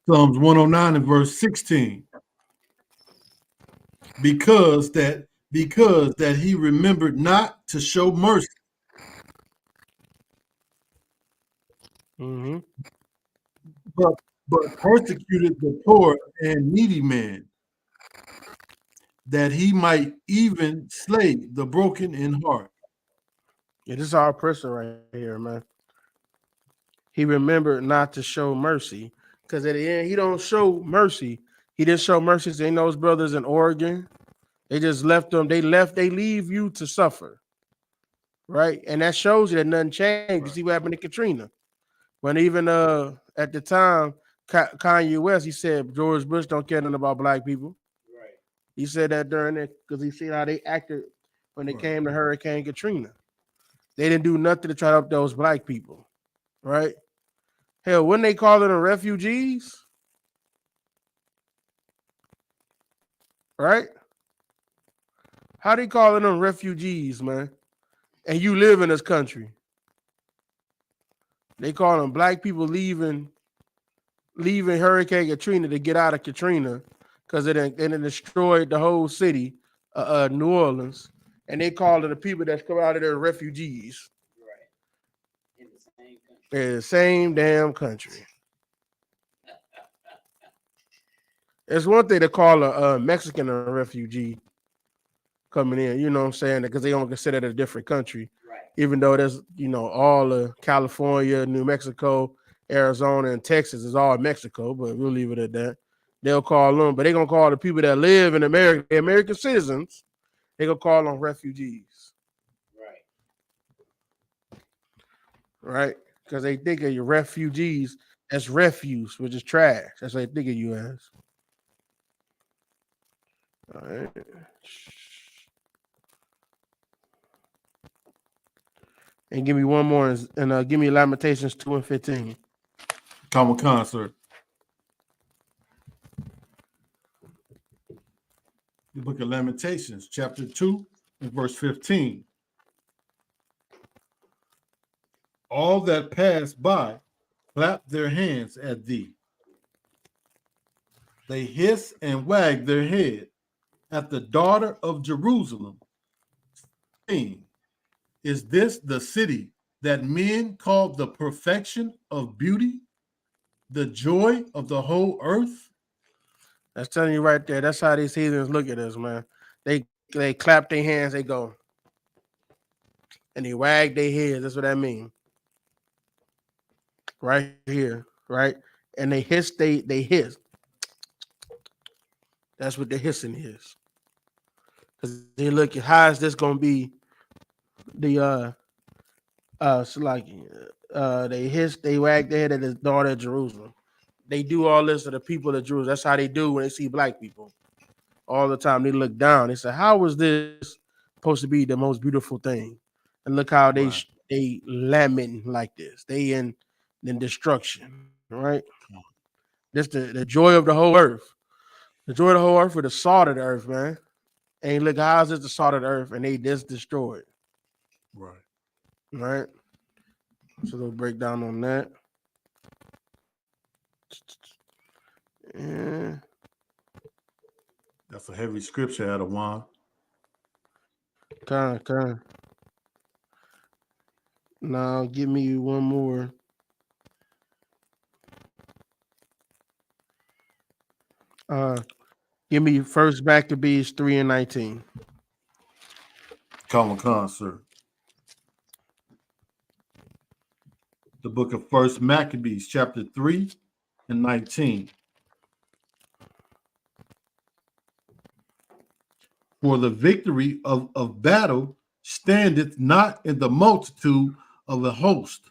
H: Psalms 109 and verse 16. Because that he remembered not to show mercy,
G: Mm-hmm.
H: but persecuted the poor and needy man, that he might even slay the broken in heart.
G: Yeah, this is our person right here, man. He remembered not to show mercy. Because at the end, he don't show mercy. He didn't show mercy to any of those brothers in Oregon. They just left them. They leave you to suffer. Right? And that shows you that nothing changed.
H: Right.
G: You see what happened to Katrina. When even at the time, Kanye West, he said George Bush don't care nothing about black people.
I: Right.
G: He said that during it because he seen how they acted when they came to Hurricane Katrina. They didn't do nothing to try to help those black people, right? Hell, when they call them refugees, right? How they calling them refugees, man? And you live in this country. They call them black people leaving Hurricane Katrina to get out of Katrina because it destroyed the whole city, New Orleans, and they call it the people that's come out of there refugees.
I: Right. In the same country.
G: In the same damn country. It's one thing to call a Mexican a refugee coming in, you know what I'm saying? Because they don't consider it a different country.
I: Right.
G: Even though there's, all of California, New Mexico, Arizona, and Texas is all Mexico, but we'll leave it at that. They'll call them, but they're going to call the people that live in America, the American citizens, they're going to call them refugees. Right? Because they think of your refugees as refuse, which is trash. That's what they think of you as. All right. And give me one more, and give me Lamentations 2 and 15.
H: Come on, sir. The book of Lamentations, chapter 2 and verse 15. All that pass by clap their hands at thee. They hiss and wag their head at the daughter of Jerusalem, saying, is this the city that men call the perfection of beauty, the joy of the whole earth?
G: That's telling you right there. That's how these heathens look at us, man. They clap their hands, they go, and they wag their heads. That's what that means. Right here, right? And they hiss, they hiss. That's what the hissing is. Because they look at how is this gonna be the so like they hiss, they wag their head at the daughter of Jerusalem. They do all this to the people of Jerusalem. That's how they do when they see black people. All the time they look down. They say, how is this supposed to be the most beautiful thing, and look how
H: Right.
G: they lamenting like this. They in destruction, right? This the joy of the whole earth. The joy of the whole earth with the salt of the earth, man. And look, how's this the salt of the earth, and they just destroyed,
H: Right.
G: right? So they'll break down on that. Yeah.
H: That's a heavy scripture out of one.
G: Kind of. Now give me one more. Give me First Maccabees 3:19.
H: Come, sir. The book of First Maccabees, chapter 3 and 19. For the victory of battle standeth not in the multitude of the host,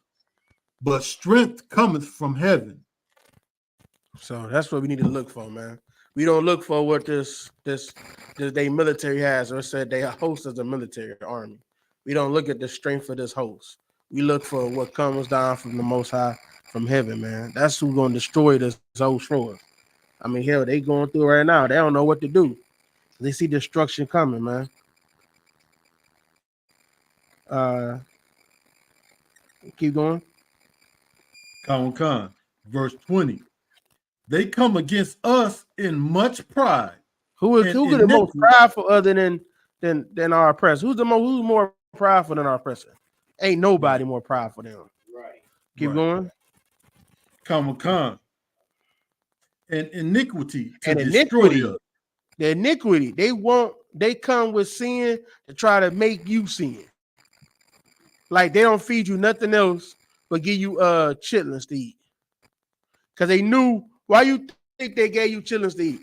H: but strength cometh from heaven.
G: So that's what we need to look for, man. We don't look for what this they military has, or said they host as a military army. We don't look at the strength of this host. We look for what comes down from the Most High, from heaven, man. That's who's going to destroy this host for us. I mean, hell, they going through it right now. They don't know what to do. They see destruction coming, man. Keep going.
H: Come. Verse 20. They come against us in much pride.
G: Who is the most prideful other than our oppressor? Who's more prideful than our oppressor? Ain't nobody more prideful than him.
I: Right.
G: Keep going.
H: Come. And iniquity to
G: And
H: destroy us.
G: The iniquity. They come with sin to try to make you sin. Like they don't feed you nothing else but give you chitlins to eat. Because they knew, why you think they gave you chitlins to eat?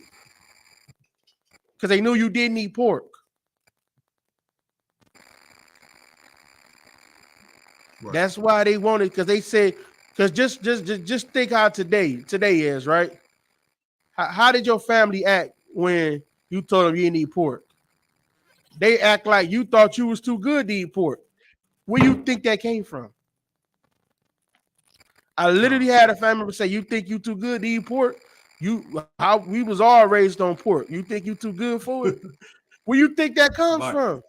G: Because they knew you didn't eat pork. Right. That's why they wanted, because they said, because just think how today is, right? How did your family act when you told them you didn't eat pork? They act like you thought you was too good to eat pork. Where you think that came from? I literally had a family member say, "You think you too good to eat pork? We was all raised on pork. You think you too good for it? Where you think that comes from?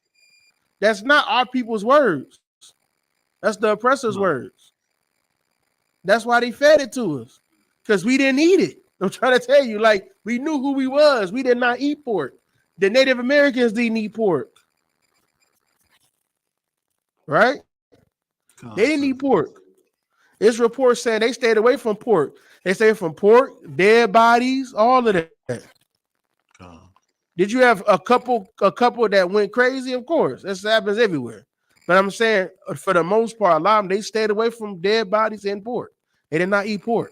G: That's not our people's words. That's the oppressor's words. That's why they fed it to us, because we didn't eat it. I'm trying to tell you, like, we knew who we was. We did not eat pork. The Native Americans didn't eat pork, right? They didn't eat pork. This report said they stayed away from pork. They stayed from pork, dead bodies, all of that. Did you have a couple that went crazy? Of course, this happens everywhere. But I'm saying, for the most part, a lot of them, they stayed away from dead bodies and pork. They did not eat pork.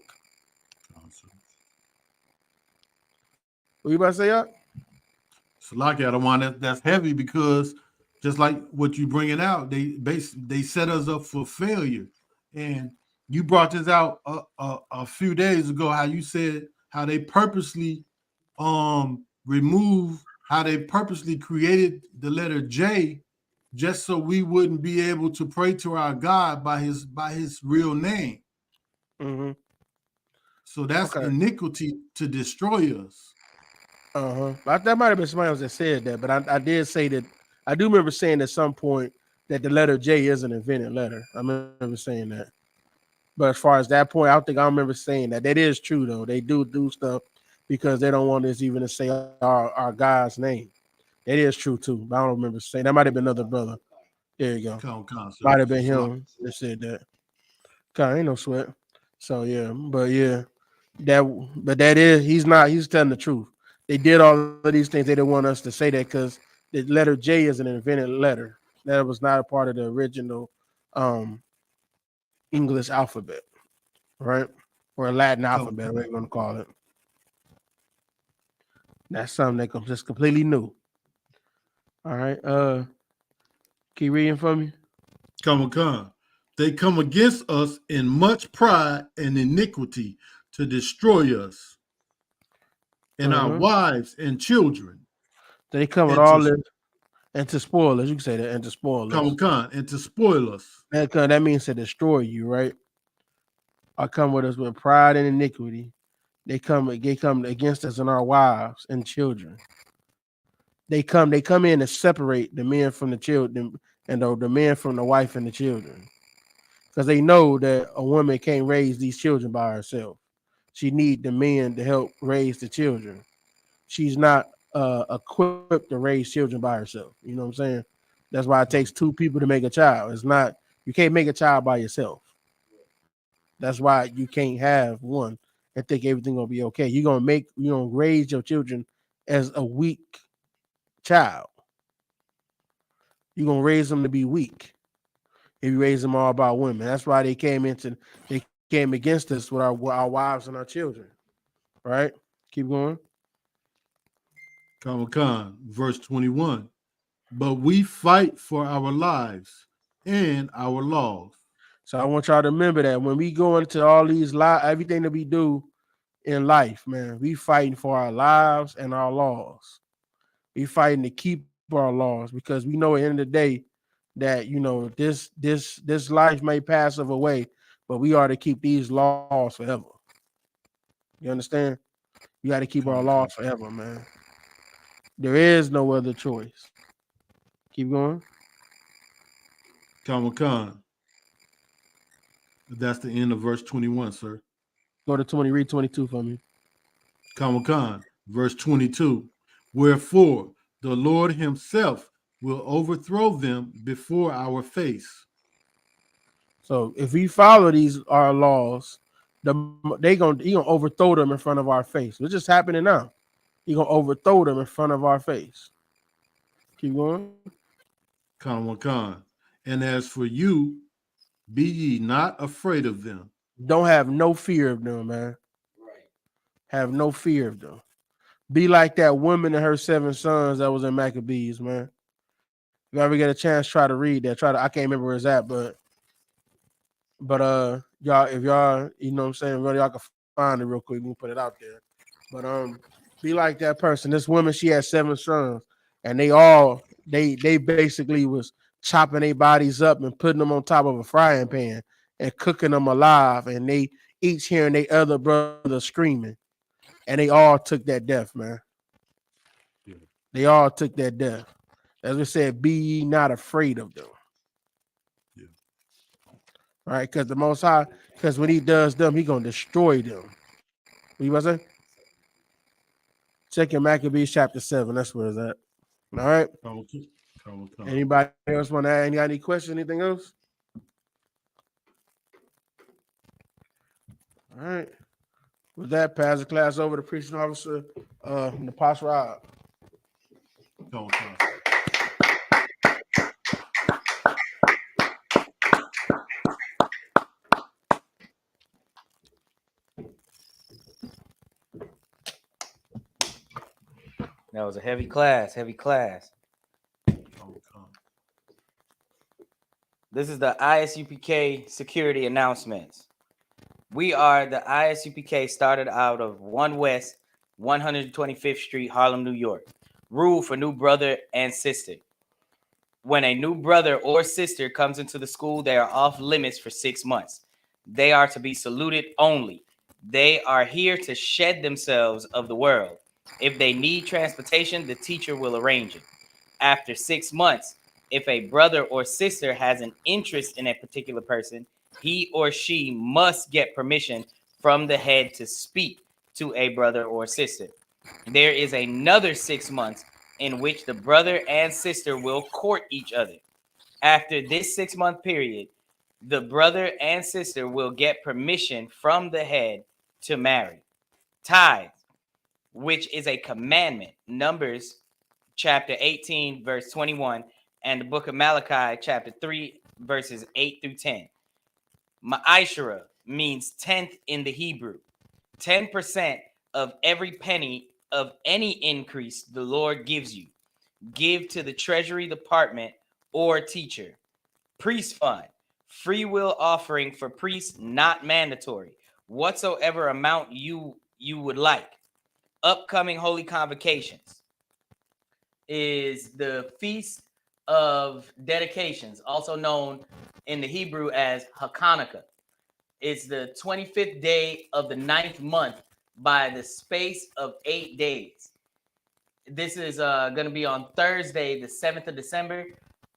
G: What you about to say, Yup?
H: So like the one that's heavy, because just like what you bringing out, they set us up for failure. And you brought this out a few days ago, how you said how they purposely created the letter J just so we wouldn't be able to pray to our God by his real name.
G: Mm-hmm.
H: So that's iniquity to destroy us.
G: That might have been somebody else that said that, but I did say that. I do remember saying at some point that the letter J is an invented letter. I remember saying that. But as far as that point, I don't think I remember saying that. That is true, though. They do stuff because they don't want us even to say our God's name. That is true, too. But I don't remember saying. That might have been another brother. There you go. Might have been him that said that. Ain't no sweat. So, yeah. But, yeah. He's telling the truth. They did all of these things. They didn't want us to say that because the letter J is an invented letter. That was not a part of the original English alphabet, right? Or a Latin alphabet, whatever you want to call it. That's something they just completely new. All right. Keep reading for me.
H: Come. They come against us in much pride and iniquity to destroy us and our wives and children.
G: They come with all this. And to spoil us, you can say that, and to spoil us.
H: And to spoil us.
G: That means to destroy you, right? Or come with us with pride and iniquity. They come against us and our wives and children. They come in to separate the men from the children and the men from the wife and the children. Because they know that a woman can't raise these children by herself. She need the men to help raise the children. She's not equipped to raise children by herself. You know what I'm saying? That's why it takes two people to make a child. It's not, you can't make a child by yourself. That's why you can't have one and think everything gonna be okay. You're gonna raise your children as a weak child. You're gonna raise them to be weak if you raise them all about women. That's why they came against us with our wives and our children. Right? Keep going.
H: Verse 21. But we fight for our lives and our laws.
G: So I want y'all to remember that when we go into all these everything that we do in life, man, we fighting for our lives and our laws. We fighting to keep our laws because we know at the end of the day that this life may pass us away, but we are to keep these laws forever. You understand? You got to keep our laws forever, man. There is no other choice. Keep going.
H: That's the end of verse 21, sir.
G: Go to 20. Read 22 for me.
H: Verse 22. Wherefore the Lord himself will overthrow them before our face.
G: So if we follow our laws, he gonna overthrow them in front of our face. It's just happening now. He gonna overthrow them in front of our face. Keep going.
H: And as for you, be ye not afraid of them.
G: Don't have no fear of them, man.
I: Right.
G: Have no fear of them. Be like that woman and her 7 sons that was in Maccabees, man. If you ever get a chance, try to read that. I can't remember where it's at, but y'all, if y'all, you know what I'm saying, really, y'all can find it real quick. We can put it out there. But be like that person. This woman, she had 7 sons, and they basically was chopping their bodies up and putting them on top of a frying pan and cooking them alive, and they each hearing their other brother screaming, and they all took that death, man.
H: Yeah.
G: They all took that death. As we said, be ye not afraid of them.
H: Yeah.
G: All right, because the Most High, because when he does them, he gonna destroy them. What you about to say? Check in Maccabees chapter 7. That's where it's at. All right. Anybody else want to add? Any questions? Anything else? All right. With that, pass the class over to preaching officer, the Pastor Rob.
J: That was a heavy class. This is the I.S.U.P.K. security announcements. We are the I.S.U.P.K. started out of 1 West 125th Street, Harlem, New York. Rule for new brother and sister. When a new brother or sister comes into the school, they are off limits for 6 months. They are to be saluted only. They are here to shed themselves of the world. If they need transportation, the teacher will arrange it. After 6 months, if a brother or sister has an interest in a particular person, he or she must get permission from the head to speak to a brother or sister. There is another 6 months in which the brother and sister will court each other. After this 6-month period, the brother and sister will get permission from the head to marry. Tithes, which is a commandment, Numbers chapter 18, verse 21, and the book of Malachi, chapter 3, verses 8 through 10. Ma'ashara means 10th in the Hebrew. 10% of every penny of any increase the Lord gives you. Give to the Treasury Department or teacher. Priest fund, free will offering for priests, not mandatory. Whatsoever amount you would like. Upcoming holy convocations. is the Feast of Dedications, also known in the Hebrew as Hanukkah. It's the 25th day of the 9th month by the space of 8 days. This is going to be on Thursday, the 7th of December,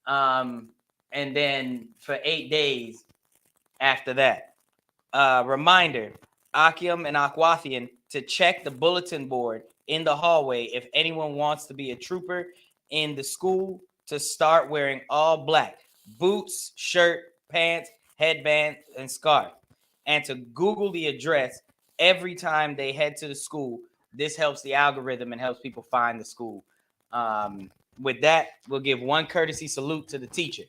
J: and then for 8 days after that. Reminder, Akim and Akwathian, to check the bulletin board in the hallway if anyone wants to be a trooper in the school, to start wearing all black, boots, shirt, pants, headband, and scarf, and to Google the address every time they head to the school. This helps the algorithm and helps people find the school. With that, we'll give one courtesy salute to the teacher.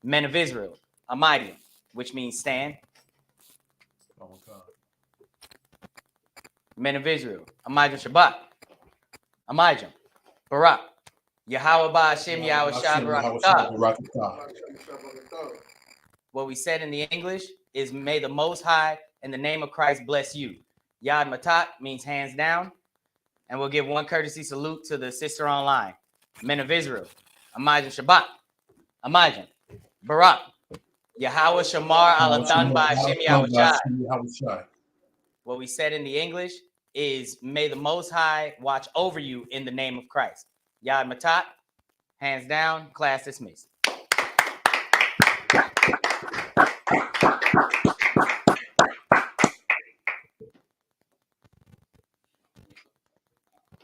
J: Men of Israel, Amidium, which means stand. Men of Israel, Amidium Shabbat, Amidium, Barak, Yahweh Ba'ashem Yahweh Shah Barakatah. What we said in the English is, may the Most High in the name of Christ bless you. Yad Matat means hands down. And we'll give one courtesy salute to the sister online. Men of Israel, Amidium Shabbat, Amidium, Barak, Yahweh Shamar Alatan Ba'ashem Yahweh Shai. What we said in the English is, may the Most High watch over you in the name of Christ. Yad Matat, hands down, class dismissed.